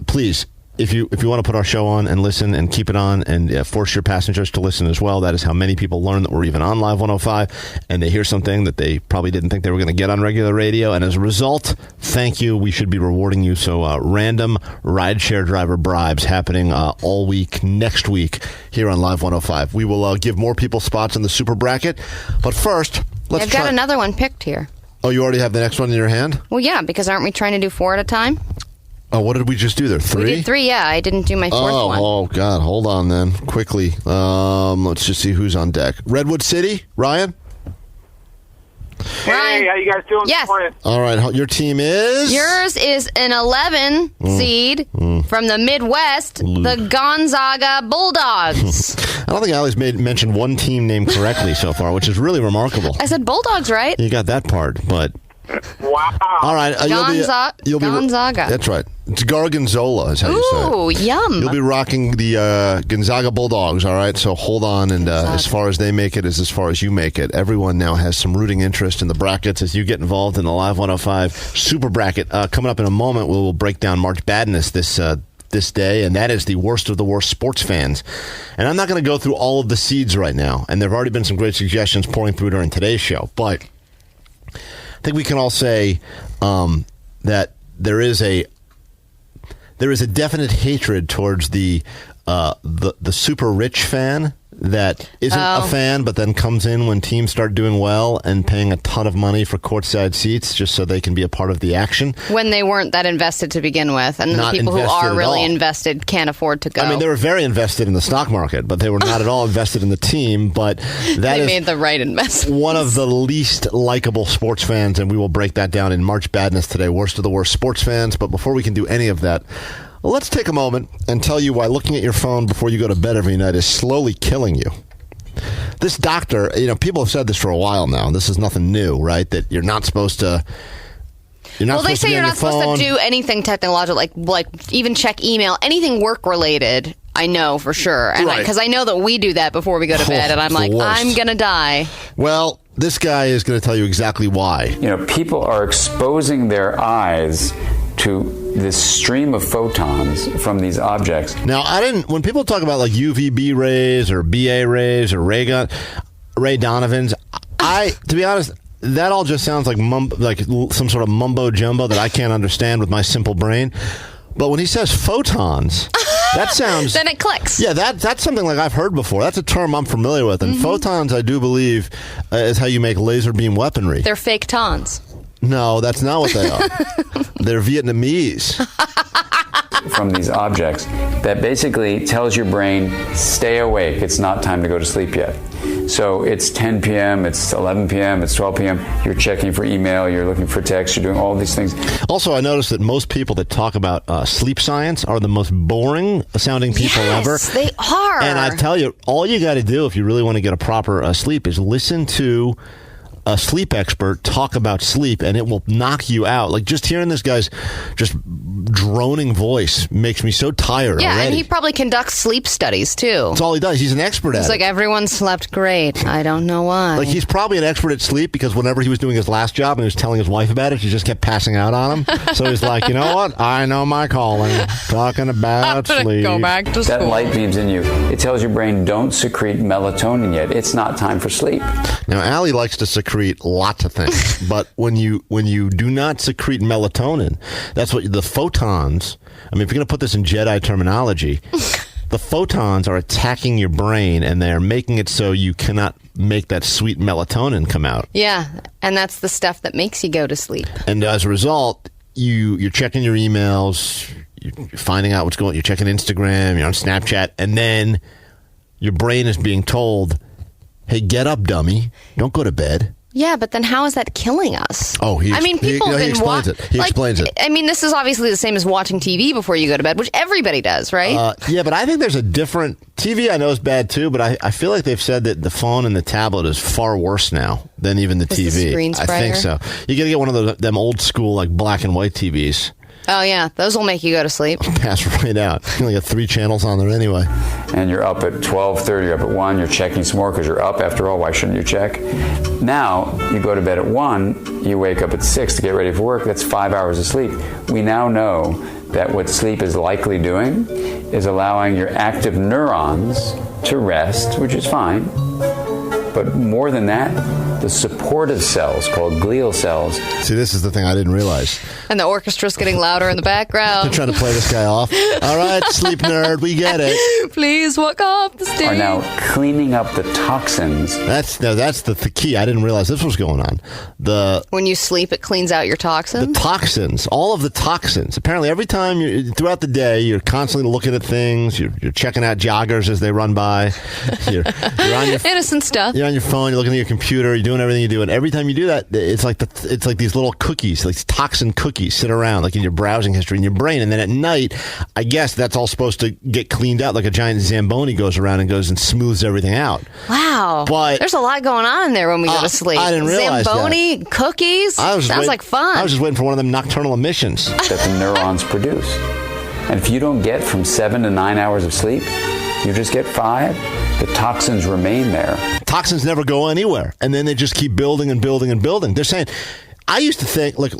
Please. if you want to put our show on and listen and keep it on and force your passengers to listen as well, that is how many people learn that we're even on Live 105, and they hear something that they probably didn't think they were going to get on regular radio. And as a result, thank you. We should be rewarding you. So random rideshare driver bribes happening all week next week here on Live 105. We will give more people spots in the super bracket. But first, I've got another one picked here. Oh, you already have the next one in your hand? Well, yeah, because aren't we trying to do 4 at a time? Oh, what did we just do there? 3? We did 3, yeah. I didn't do my 4th one. Oh, God. Hold on, then. Quickly. Let's just see who's on deck. Redwood City, Ryan? Ryan? Hey, how you guys doing? Yes. All right. Your team is? Yours is an 11 seed from the Midwest, the Gonzaga Bulldogs. I don't think Allie's mentioned one team name correctly so far, which is really remarkable. I said Bulldogs, right? You got that part, but... Wow. All right. Gonzaga. That's right. It's Gargonzola is how you say it. Ooh, yum. You'll be rocking the Gonzaga Bulldogs, all right? So hold on, and as far as they make it is as far as you make it. Everyone now has some rooting interest in the brackets as you get involved in the Live 105 Super Bracket. Coming up in a moment, we'll break down March Madness this day, and that is the worst of the worst sports fans. And I'm not going to go through all of the seeds right now, and there have already been some great suggestions pouring through during today's show, but I think we can all say that there is a definite hatred towards the super rich fan that isn't a fan, but then comes in when teams start doing well and paying a ton of money for courtside seats just so they can be a part of the action. When they weren't that invested to begin with, and the people who are really invested can't afford to go. I mean, they were very invested in the stock market, but they were not at all invested in the team. But they made the right investment. One of the least likable sports fans, and we will break that down in March Madness today. Worst of the worst sports fans. But before we can do any of that, let's take a moment and tell you why looking at your phone before you go to bed every night is slowly killing you. This doctor, people have said this for a while now. This is nothing new, right? That you're not supposed to. They say you're not supposed to do anything technological, like even check email, anything work related. I know for sure, and because I know that we do that before we go to bed, and I'm like, I'm gonna die. Well, this guy is going to tell you exactly why. People are exposing their eyes to this stream of photons from these objects. Now, when people talk about like UVB rays or BA rays or Ray Donovans, to be honest, that all just sounds like some sort of mumbo jumbo that I can't understand with my simple brain. But when he says photons, that sounds... Then it clicks. Yeah, that's something like I've heard before. That's a term I'm familiar with. And photons, I do believe, is how you make laser beam weaponry. They're fake tons. No, that's not what they are. They're Vietnamese. From these objects that basically tells your brain, stay awake. It's not time to go to sleep yet. So it's 10 p.m., it's 11 p.m., it's 12 p.m. You're checking for email, you're looking for text, you're doing all these things. Also, I noticed that most people that talk about sleep science are the most boring sounding people ever. Yes, they are. And I tell you, all you got to do if you really want to get a proper sleep is listen to a sleep expert talk about sleep, and it will knock you out. Like, just hearing this guy's just droning voice makes me so tired already. And he probably conducts sleep studies, too. That's all he does. He's an expert at it. He's like, everyone slept great. I don't know why. Like, he's probably an expert at sleep because whenever he was doing his last job and he was telling his wife about it, she just kept passing out on him. So he's like, you know what? I know my calling. Talking about sleep. Go back to school. That light beam's in you. It tells your brain, don't secrete melatonin yet. It's not time for sleep. Now, Allie likes to secrete lots of things, but when you do not secrete melatonin, that's what the photons. I mean, if you're going to put this in Jedi terminology, the photons are attacking your brain, and they are making it so you cannot make that sweet melatonin come out. Yeah, and that's the stuff that makes you go to sleep. And as a result, you're checking your emails, you're finding out what's going on, you're checking Instagram, you're on Snapchat, and then your brain is being told, hey, get up, dummy. Don't go to bed. Yeah, but then how is that killing us? Oh, people he explains it. He explains it. I mean, this is obviously the same as watching TV before you go to bed, which everybody does, right? Yeah, but I think there's a different... TV I know is bad too, but I feel like they've said that the phone and the tablet is far worse now than even the TV. The screen's I think so. You got to get one of them old school, like black and white TVs. Oh, yeah. Those will make you go to sleep. Pass right out. You only got 3 channels on there anyway. And you're up at 12:30, you're up at 1, you're checking some more because you're up. After all, why shouldn't you check? Now, you go to bed at 1, you wake up at 6 to get ready for work. That's 5 hours of sleep. We now know that what sleep is likely doing is allowing your active neurons to rest, which is fine. But more than that, the supportive cells, called glial cells. See, this is the thing I didn't realize. And the orchestra's getting louder in the background. They're trying to play this guy off. All right, sleep nerd, we get it. Please walk off the stage. Are now cleaning up the toxins. That's the key. I didn't realize this was going on. When you sleep, it cleans out your toxins? The toxins, all of the toxins. Apparently, every time throughout the day, you're constantly looking at things. You're checking out joggers as they run by. You're on your innocent stuff. You're on your phone. You're looking at your computer. You're doing everything you do, and every time you do that, it's like these little cookies, like toxin cookies, sit around like in your browsing history in your brain. And then at night, I guess that's all supposed to get cleaned out, like a giant Zamboni goes around and goes and smooths everything out. Wow, but there's a lot going on in there when we go to sleep. I didn't realize Zamboni cookies. Sounds like fun. I was just waiting for one of them nocturnal emissions that the neurons produce. And if you don't get from 7 to 9 hours of sleep, you just get 5. The toxins remain there. Toxins never go anywhere. And then they just keep building and building and building. They're saying, I used to think, like,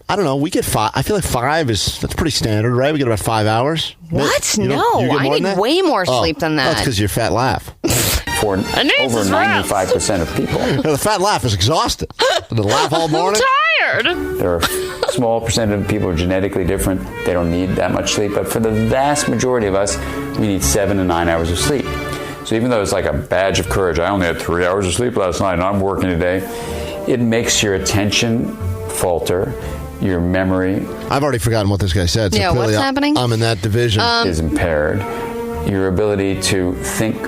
I don't know, we get 5. I feel like 5 that's pretty standard, right? We get about 5 hours. What? No, I need way more sleep than that. That's because your fat laugh. For over 95% of people. The fat laugh is exhausted. The laugh all morning. I'm tired. There are a small percent of people who are genetically different. They don't need that much sleep. But for the vast majority of us, we need 7 to 9 hours of sleep. So even though it's like a badge of courage, I only had 3 hours of sleep last night and I'm working today, it makes your attention falter, your memory. I've already forgotten what this guy said. So what's happening? I'm in that division. Is impaired. Your ability to think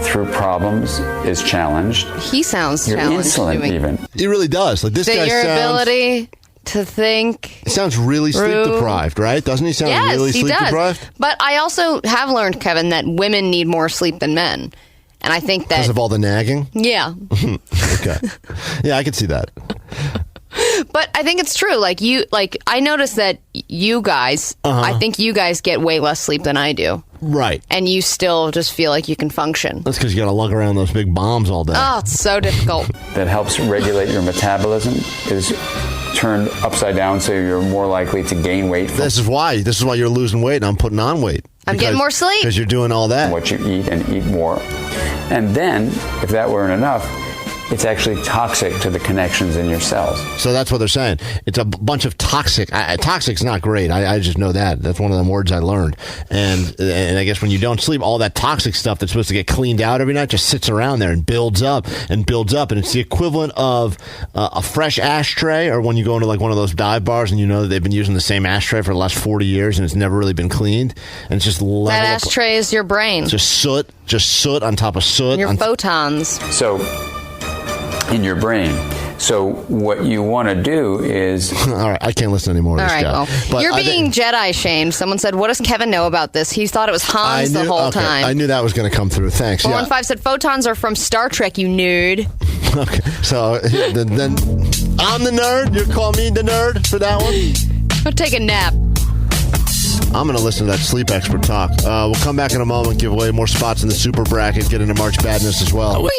through problems is challenged. He sounds your challenged. Insulin even. He really does. Like this guy your sounds... ability to think. It sounds really sleep deprived, right? Doesn't he sound really sleep deprived? But I also have learned, Kevin, that women need more sleep than men. And I think that... Because of all the nagging? Yeah. Okay. Yeah, I can see that. But I think it's true. I noticed that you guys, I think you guys get way less sleep than I do. Right. And you still just feel like you can function. That's because you got to lug around those big bombs all day. Oh, it's so difficult. That helps regulate your metabolism is turned upside down, so you're more likely to gain weight. This is why you're losing weight and I'm putting on weight. I'm getting more sleep. Because you're doing all that. What you eat and eat more. And then, if that weren't enough, it's actually toxic to the connections in your cells. So that's what they're saying. It's a bunch of toxic. Toxic's not great. I just know that. That's one of the words I learned. And I guess when you don't sleep, all that toxic stuff that's supposed to get cleaned out every night just sits around there and builds up and builds up. And it's the equivalent of a fresh ashtray, or when you go into like one of those dive bars and you know that they've been using the same ashtray for the last 40 years and it's never really been cleaned. And it's just level that ashtray is your brain. Just soot on top of soot. Your photons. So... in your brain. So what you want to do is... All right, I can't listen anymore to this guy. Well, but you're being Jedi shamed. Someone said, what does Kevin know about this? He thought it was Hans the whole time. I knew that was going to come through. Thanks. 415 said, photons are from Star Trek, you nerd. Okay, so then I'm the nerd? You're calling me the nerd for that one? Go take a nap. I'm going to listen to that sleep expert talk. We'll come back in a moment, give away more spots in the super bracket, get into March Madness as well.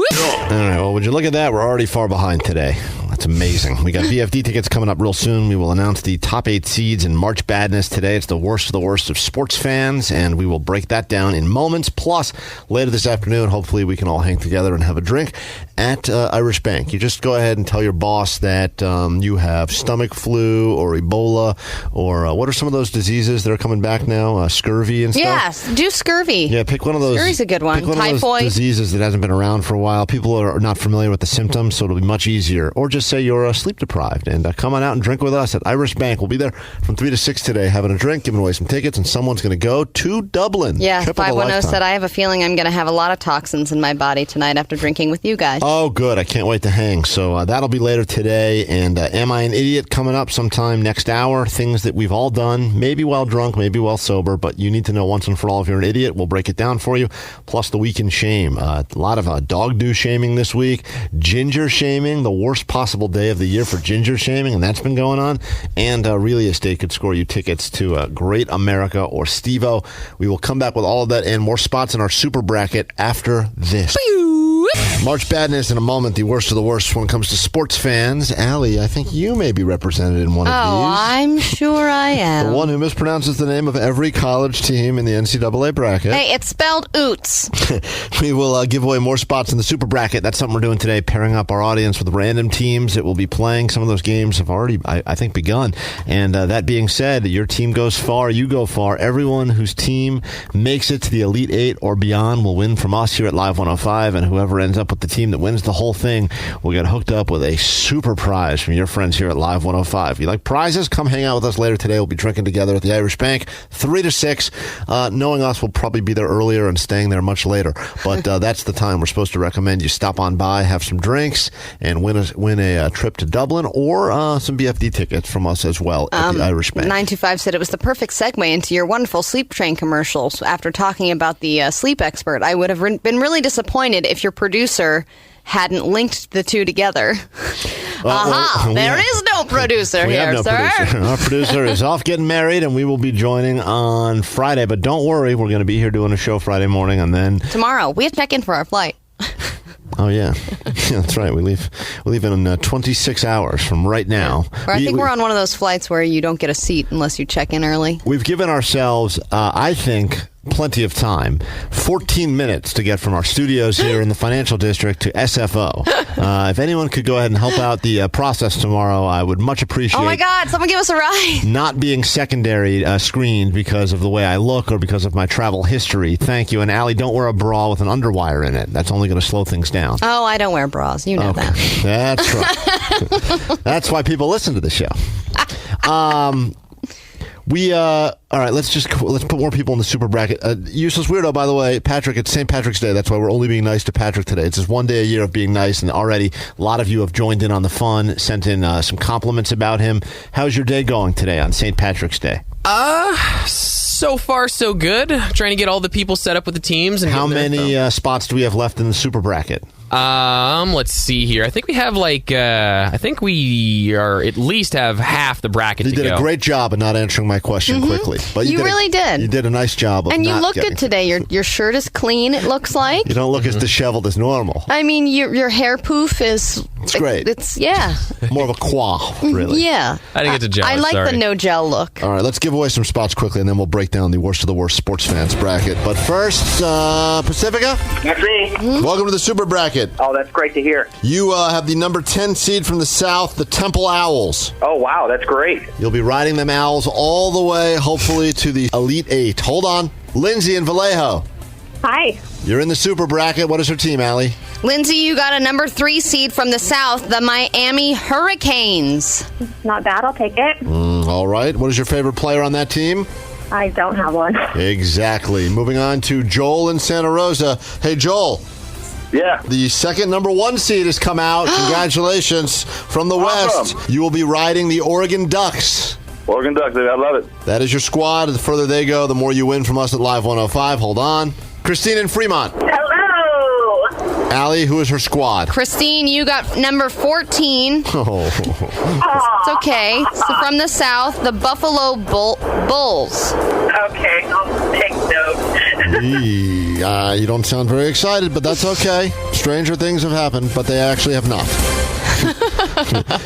All right, well, would you look at that? We're already far behind today. That's amazing. We got VFD tickets coming up real soon. We will announce the top 8 seeds in March Madness today. It's the worst of the worst of sports fans, and we will break that down in moments. Plus, later this afternoon, hopefully we can all hang together and have a drink at Irish Bank. You just go ahead and tell your boss that you have stomach flu or Ebola or what are some of those diseases that are coming back now? Scurvy and stuff? Yes, do scurvy. Yeah, pick one of those. Scurvy's a good one. Pick one Typhoid. of those diseases that hasn't been around for a while. People are not familiar with the symptoms, so it'll be much easier. Or just say you're sleep deprived and come on out and drink with us at Irish Bank. We'll be there from 3 to 6 today having a drink, giving away some tickets, and someone's going to go to Dublin. Yeah, 510 said, I have a feeling I'm going to have a lot of toxins in my body tonight after drinking with you guys. Oh, good. I can't wait to hang. So that'll be later today. And Am I an Idiot coming up sometime next hour. Things that we've all done, maybe while drunk, maybe while sober, but you need to know once and for all if you're an idiot. We'll break it down for you. Plus the week in shame. A lot of dog do shaming this week. Ginger shaming, the worst possible day of the year for ginger shaming, and that's been going on. And Really Estate could score you tickets to Great America or Steve-O. We will come back with all of that and more spots in our super bracket after this. March Badness in a moment, the worst of the worst when it comes to sports fans. Allie, I think you may be represented in one of these. Oh, I'm sure I am. The one who mispronounces the name of every college team in the NCAA bracket. Hey, it's spelled Oots. We will give away more spots in the Super Bracket. That's something we're doing today, pairing up our audience with random teams that will be playing. Some of those games have already, I think, begun. And that being said, your team goes far, you go far. Everyone whose team makes it to the Elite Eight or beyond will win from us here at Live 105, and whoever ends up with the team that wins the whole thing will get hooked up with a super prize from your friends here at Live 105. If you like prizes, come hang out with us later today. We'll be drinking together at the Irish Bank, 3 to 6. Knowing us, we'll probably be there earlier and staying there much later. But that's the time we're supposed to recommend you stop on by, have some drinks, and win a trip to Dublin or some BFD tickets from us as well at the Irish Bank. 925 said it was the perfect segue into your wonderful sleep train commercials. After talking about the sleep expert, I would have been really disappointed if your producer hadn't linked the two together. There is no producer here, sir. Producer. Our producer is off getting married, and we will be joining on Friday. But don't worry, we're going to be here doing a show Friday morning, and then tomorrow we have to check in for our flight. Oh, yeah. Yeah, that's right. We leave in 26 hours from right now. Or I think we're on one of those flights where you don't get a seat unless you check in early. We've given ourselves, I think, plenty of time. 14 minutes to get from our studios here in the financial district to SFO. If anyone could go ahead and help out the process tomorrow, I would much appreciate. Oh my God, someone give us a ride. Not being secondary screened because of the way I look or because of my travel history. Thank you. And Allie, don't wear a bra with an underwire in it. That's only going to slow things down. Oh, I don't wear bras. You know that. That's right. That's why people listen to the show. All right, let's put more people in the Super Bracket. Useless Weirdo, by the way, Patrick, it's St. Patrick's Day. That's why we're only being nice to Patrick today. It's just one day a year of being nice, and already a lot of you have joined in on the fun, sent in some compliments about him. How's your day going today on St. Patrick's Day? So far so good. Trying to get all the people set up with the teams. And how many spots do we have left in the Super Bracket? Let's see here. I think we have we are at least have half the bracket. You did a great job of not answering my question quickly. But you really did. You did a nice job. And you look good today. Your shirt is clean. It looks like you don't look as disheveled as normal. I mean, your hair poof is. It's great. It's more of a coif, really. Yeah, I didn't get to jealous. I like the no gel look. All right, let's give away some spots quickly, and then we'll break down the worst of the worst sports fans bracket. But first, Pacifica. That's me. Welcome to the Super Bracket. Oh, that's great to hear. You have the number 10 seed from the South, the Temple Owls. Oh, wow, that's great. You'll be riding them Owls all the way, hopefully, to the Elite Eight. Hold on. Lindsay in Vallejo. Hi. You're in the Super Bracket. What is her team, Allie? Lindsay, you got a number 3 seed from the South, the Miami Hurricanes. Not bad. I'll take it. All right. What is your favorite player on that team? I don't have one. Exactly. Moving on to Joel in Santa Rosa. Hey, Joel. Yeah. The second number 1 seed has come out. Congratulations. From the Awesome. West, you will be riding the Oregon Ducks. Oregon Ducks, I love it. That is your squad. The further they go, the more you win from us at Live 105. Hold on. Christine in Fremont. Hello. Allie, who is her squad? Christine, you got number 14. Oh. It's okay. So from the South, the Buffalo Bulls. Okay, I'll take note. You don't sound very excited, but that's okay. Stranger things have happened, but they actually have not.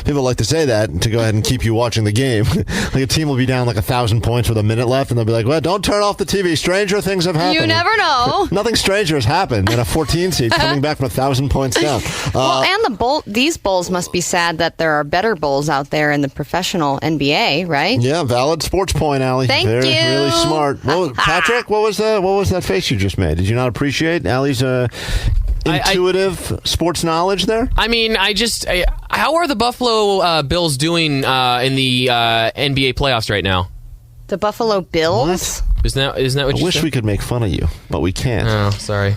People like to say that to go ahead and keep you watching the game. Like a team will be down like 1,000 points with a minute left, and they'll be like, well, don't turn off the TV. Stranger things have happened. You never know. Nothing stranger has happened than a 14 seed coming back from 1,000 points down. Well, and these Bulls must be sad that there are better Bulls out there in the professional NBA, right? Yeah, valid sports point, Allie. Thank you. Really smart. Patrick, what was that face you just made? Did you not appreciate Allie's intuitive sports knowledge there? I mean, how are the Buffalo Bills doing in the NBA playoffs right now? The Buffalo Bills? What? Isn't that what you said? I wish we could make fun of you, but we can't. Oh, sorry.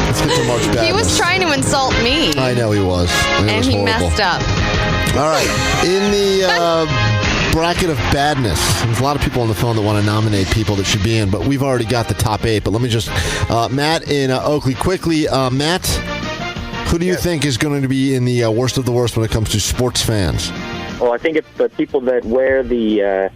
Let's get to March Badness. He was trying to insult me. I know he was. And he messed up. All right. In the bracket of badness, there's a lot of people on the phone that want to nominate people that should be in, but we've already got the top 8. But let me just... Matt in Oakley, quickly. Matt, who do you think is going to be in the worst of the worst when it comes to sports fans? Well, I think it's the people that wear the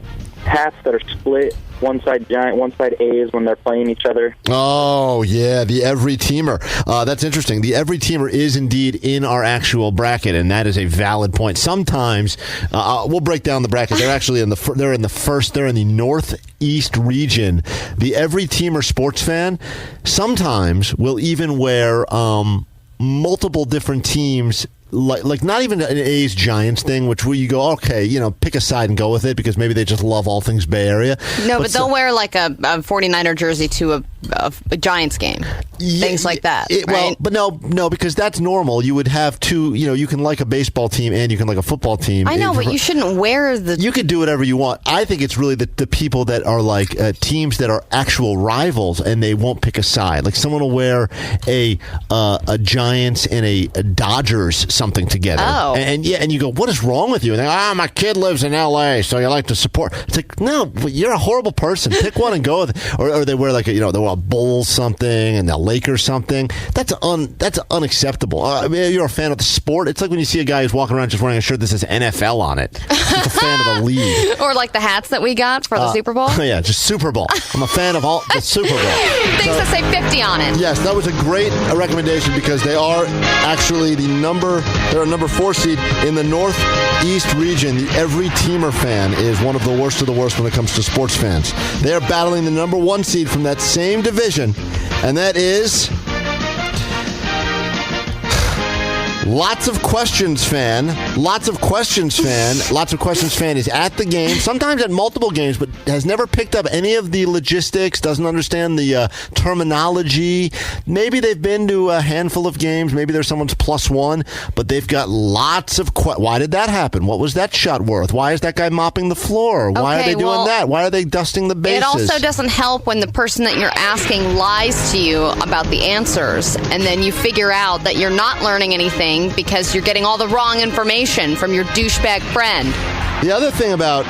hats that are split. One side giant, one side A's when they're playing each other. Oh, yeah, the Every Teamer. That's interesting. The Every Teamer is indeed in our actual bracket, and that is a valid point. Sometimes, we'll break down the bracket. They're actually in the Northeast region. The Every Teamer sports fan sometimes will even wear multiple different teams. Like not even an A's Giants thing, which where you go, okay, pick a side and go with it because maybe they just love all things Bay Area. No, but they'll wear like a 49er jersey to a Giants game. Things like that. Right? Well, but no, because that's normal. You would have two, you can like a baseball team and you can like a football team. I know, but you shouldn't wear the... You could do whatever you want. I think it's really the people that are like teams that are actual rivals and they won't pick a side. Like someone will wear a Giants and a Dodgers something together. Oh. And you go, what is wrong with you? And they my kid lives in L.A., so you like to support. It's like, no, you're a horrible person. Pick one and go with it. Or they wear like they wear a Bulls something and the Lakers something. That's unacceptable. I mean, you're a fan of the sport. It's like when you see a guy who's walking around just wearing a shirt that says NFL on it. He's a fan of the league. Or like the hats that we got for the Super Bowl. Yeah, just Super Bowl. I'm a fan of all the Super Bowl. Things that say 50 on it. Yes, that was a great recommendation because they are actually they're a number 4 seed in the Northeast region. The Every Teamer fan is one of the worst of the worst when it comes to sports fans. They are battling the number 1 seed from that same division, and that is Lots of Questions fan. Lots of Questions fan is at the game, sometimes at multiple games, but has never picked up any of the logistics, doesn't understand the terminology. Maybe they've been to a handful of games. Maybe there's someone's +1, but they've got lots of why did that happen? What was that shot worth? Why is that guy mopping the floor? Why are they doing that? Why are they dusting the bases? It also doesn't help when the person that you're asking lies to you about the answers, and then you figure out that you're not learning anything because you're getting all the wrong information from your douchebag friend. The other thing about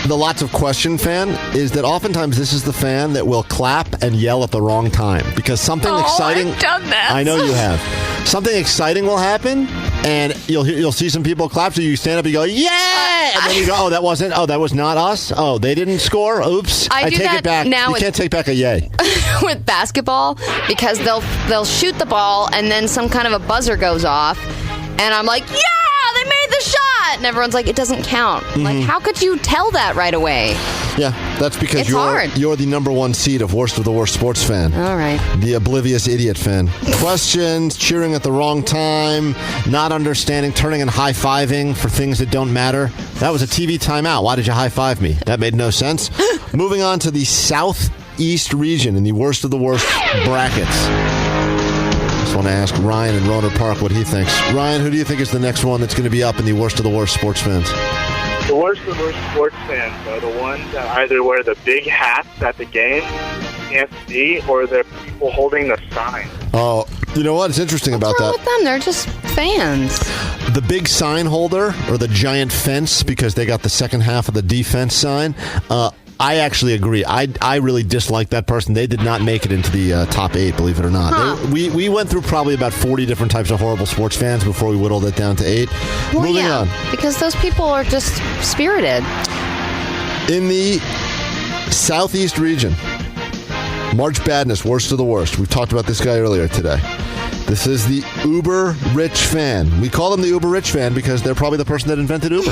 the Lots of Question fan is that oftentimes this is the fan that will clap and yell at the wrong time because something exciting. I've done that. I know you have. Something exciting will happen, and you'll see some people clap. So you stand up and you go, "Yeah!" And then you go, "Oh, that was not us. Oh, they didn't score. Oops, I take it back." Now you can't take back a yay with basketball because they'll shoot the ball and then some kind of a buzzer goes off, and I'm like, "Yeah, they made the shot!" And everyone's like, "It doesn't count." Mm-hmm. Like, how could you tell that right away? Yeah, that's because It's hard. you're the number 1 seed of worst sports fan. All right. The oblivious idiot fan. Questions, cheering at the wrong time, not understanding, turning and high-fiving for things that don't matter. That was a TV timeout. Why did you high-five me? That made no sense. Moving on to the Southeast region in the worst of the worst brackets. Just want to ask Ryan in Rohnert Park what he thinks. Ryan, who do you think is the next one that's going to be up in the worst of the worst sports fans? The worst of the worst sports fans are the ones that either wear the big hats at the game, can't see, or they're people holding the sign. Oh, you know what? It's interesting about What's wrong that. with them? They're just fans. The big sign holder or the giant fence because they got the second half of the defense sign. I actually agree. I really dislike that person. They did not make it into the top 8, believe it or not. Huh. We went through probably about 40 different types of horrible sports fans before we whittled it down to 8. Well, Moving on. Because those people are just spirited. In the Southeast region, March Badness, worst of the worst. We've talked about this guy earlier today. This is the uber rich fan. We call them the uber rich fan because they're probably the person that invented Uber.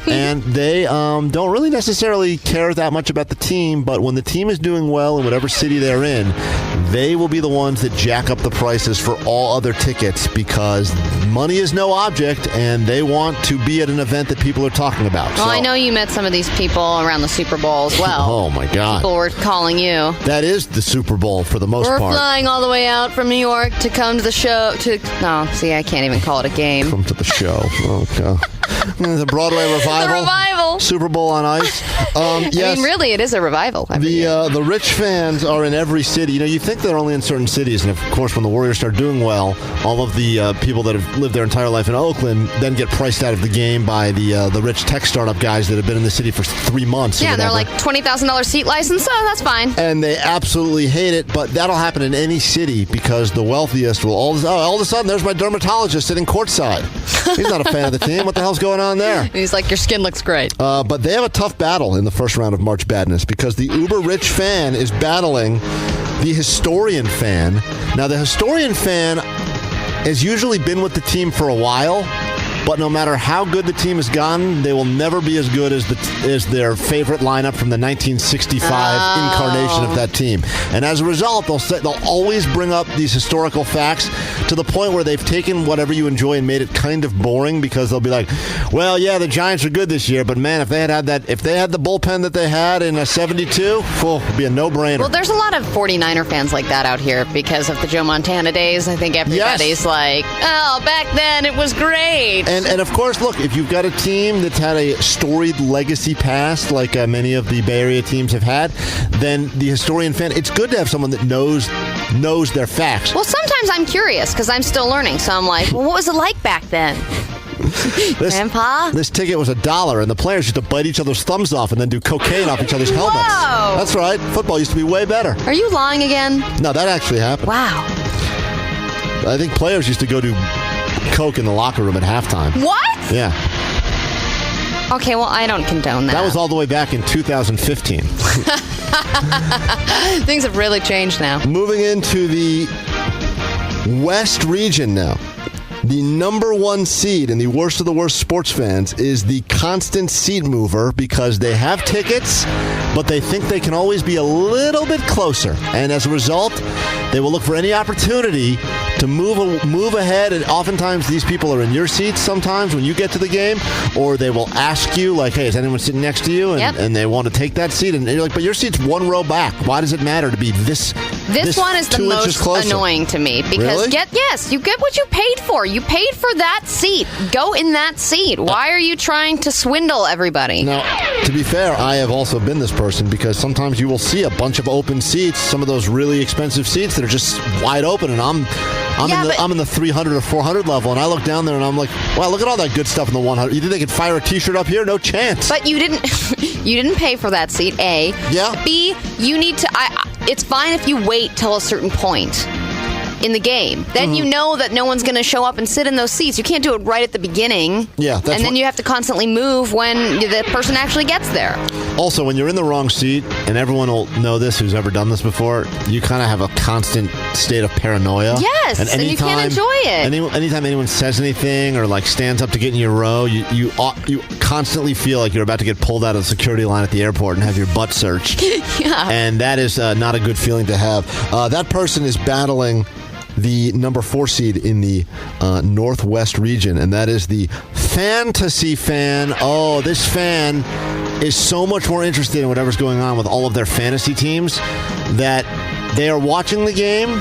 And they don't really necessarily care that much about the team, but when the team is doing well in whatever city they're in, they will be the ones that jack up the prices for all other tickets because money is no object and they want to be at an event that people are talking about. Well, I know you met some of these people around the Super Bowl as well. Oh, my God. People were calling you. That is the Super Bowl for the most We're part. flying all the way out from New York to come to the show. I can't even call it a game. Come to the show. Oh, God. The Broadway revival. The revival. Super Bowl on ice. Yes. I mean, really, it is a revival. The rich fans are in every city. You think they're only in certain cities, and of course, when the Warriors start doing well, all of the people that have lived their entire life in Oakland then get priced out of the game by the rich tech startup guys that have been in the city for 3 months. Yeah, they're like $20,000 seat license, so that's fine. And they absolutely hate it, but that'll happen in any city because the wealthiest will all of a sudden, there's my dermatologist sitting courtside. He's not a fan of the team. What the hell's going on there? And he's like, your skin looks great. But they have a tough battle in the first round of March Madness because the uber-rich fan is battling the historian fan. Now, the historian fan has usually been with the team for a while, but no matter how good the team has gotten, they will never be as good as their favorite lineup from the 1965 incarnation of that team. And as a result, they'll always bring up these historical facts to the point where they've taken whatever you enjoy and made it kind of boring, because they'll be like, well, yeah, the Giants are good this year, but man, if they had the bullpen that they had in 72, it'd be a no-brainer. Well, there's a lot of 49er fans like that out here because of the Joe Montana days. I think everybody's like, oh, back then it was great. And of course, look, if you've got a team that's had a storied legacy past, like many of the Bay Area teams have had, then the historian fan, it's good to have someone that knows their facts. Well, sometimes I'm curious because I'm still learning. So I'm like, well, what was it like back then? Grandpa? This ticket was $1, and the players used to bite each other's thumbs off and then do cocaine off each other's helmets. Whoa. That's right. Football used to be way better. Are you lying again? No, that actually happened. Wow. I think players used to go do coke in the locker room at halftime. What? Yeah. Okay, well, I don't condone that. That was all the way back in 2015. Things have really changed now. Moving into the West region now. The number one seed in the worst of the worst sports fans is the constant seat mover, because they have tickets, but they think they can always be a little bit closer. And as a result, they will look for any opportunity to move ahead. And oftentimes these people are in your seats sometimes when you get to the game, or they will ask you, like, hey, is anyone sitting next to you? And they want to take that seat. And you're like, but your seat's one row back. Why does it matter to be this one is the most annoying to me, because Really? you get what you paid for. You paid for that seat. Go in that seat. Why are you trying to swindle everybody? Now, to be fair, I have also been this person, because sometimes you will see a bunch of open seats, some of those really expensive seats that are just wide open, and I'm in the 300 or 400 level, and I look down there and I'm like, wow, look at all that good stuff in the 100. You think they could fire a T-shirt up here? No chance. But you didn't pay for that seat, A. Yeah. B, you need to... it's fine if you wait till a certain point in the game. Then you know that no one's going to show up and sit in those seats. You can't do it right at the beginning. Yeah. And then you have to constantly move when the person actually gets there. Also, when you're in the wrong seat, and everyone will know this who's ever done this before, you kind of have a constant state of paranoia. Yes, and you can't enjoy it. Anytime anyone says anything or like stands up to get in your row, you constantly feel like you're about to get pulled out of the security line at the airport and have your butt searched. Yeah. And that is not a good feeling to have. That person is battling the number 4 seed in the Northwest region, and that is the fantasy fan. Oh, this fan is so much more interested in whatever's going on with all of their fantasy teams that they are watching the game,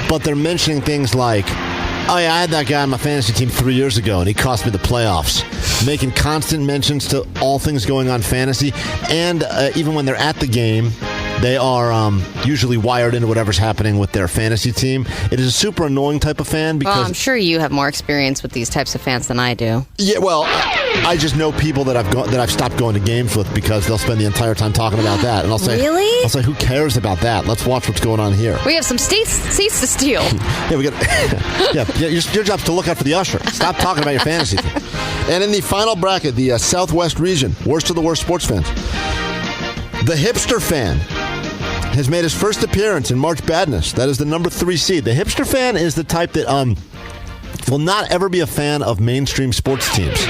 but they're mentioning things like, oh yeah, I had that guy on my fantasy team 3 years ago, and he cost me the playoffs. Making constant mentions to all things going on fantasy, and even when they're at the game, they are usually wired into whatever's happening with their fantasy team. It is a super annoying type of fan because... Well, I'm sure you have more experience with these types of fans than I do. Yeah, well, I just know people that I've stopped going to games with because they'll spend the entire time talking about that. And I'll say, really? I'll say, who cares about that? Let's watch what's going on here. We have some seats to steal. Yeah, we got. Your job's to look out for the usher. Stop talking about your fantasy team. And in the final bracket, the Southwest region, worst of the worst sports fans, the hipster fan has made his first appearance in March Madness. That is the number 3 seed. The hipster fan is the type that will not ever be a fan of mainstream sports teams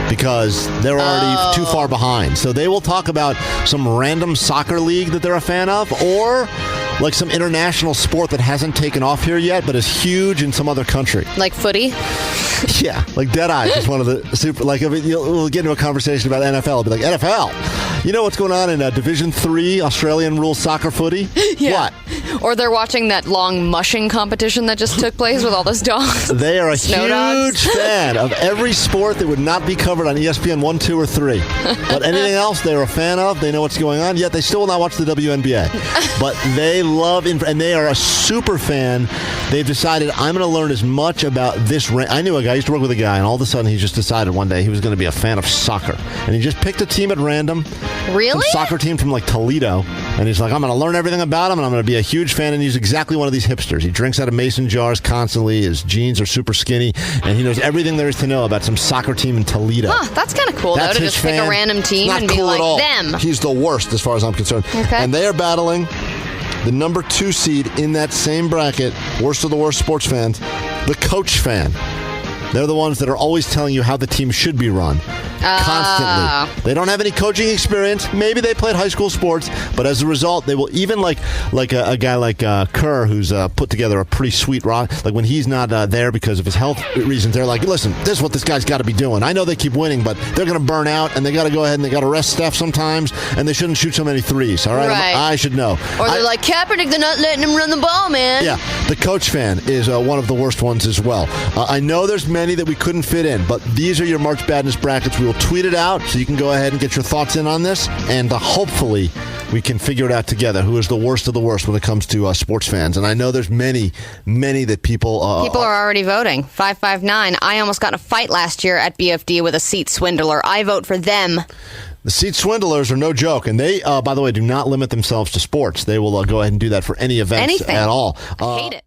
because they're already too far behind. So they will talk about some random soccer league that they're a fan of, or like some international sport that hasn't taken off here yet but is huge in some other country. Like footy? Yeah, like Deadeye is one of the super, like, we'll get into a conversation about NFL. It'll be like, NFL? You know what's going on in Division 3 Australian rules soccer footy? Yeah. What? Or they're watching that long mushing competition that just took place with all those dogs. They are a Snow huge dogs. fan of every sport that would not be covered on ESPN 1, 2, or 3. But anything else they're a fan of, they know what's going on, yet they still will not watch the WNBA. But they love, and they are a super fan. They've decided, I'm going to learn as much about this. I knew a guy, I used to work with a guy, and all of a sudden he just decided one day he was going to be a fan of soccer. And he just picked a team at random. Really? Some soccer team from like Toledo. And he's like, I'm going to learn everything about him, and I'm going to be a huge fan. And he's exactly one of these hipsters. He drinks out of mason jars constantly. His jeans are super skinny, and he knows everything there is to know about some soccer team in Toledo. Huh, that's kind of cool, though, to just pick a random team and be like, them. He's the worst, as far as I'm concerned. Okay. And they are battling the number 2 seed in that same bracket, worst of the worst sports fans, the coach fan. They're the ones that are always telling you how the team should be run. Constantly. They don't have any coaching experience. Maybe they played high school sports, but as a result, they will even like a guy like Kerr, who's put together a pretty sweet rock. Like when he's not there because of his health reasons, they're like, listen, this is what this guy's got to be doing. I know they keep winning, but they're going to burn out, and they got to go ahead and they got to rest Steph sometimes, and they shouldn't shoot so many threes. All right, I should know. Or they're like Kaepernick, they're not letting him run the ball, man. Yeah, the coach fan is one of the worst ones as well. I know there's many that we couldn't fit in, but these are your March Madness brackets. We will tweet it out so you can go ahead and get your thoughts in on this, and hopefully we can figure it out together who is the worst of the worst when it comes to sports fans. And I know there's many that people are already voting. 559. I almost got in a fight last year at BFD with a seat swindler. I vote for them. The seat swindlers are no joke, and they, by the way, do not limit themselves to sports. They will go ahead and do that for any events at all. I hate it.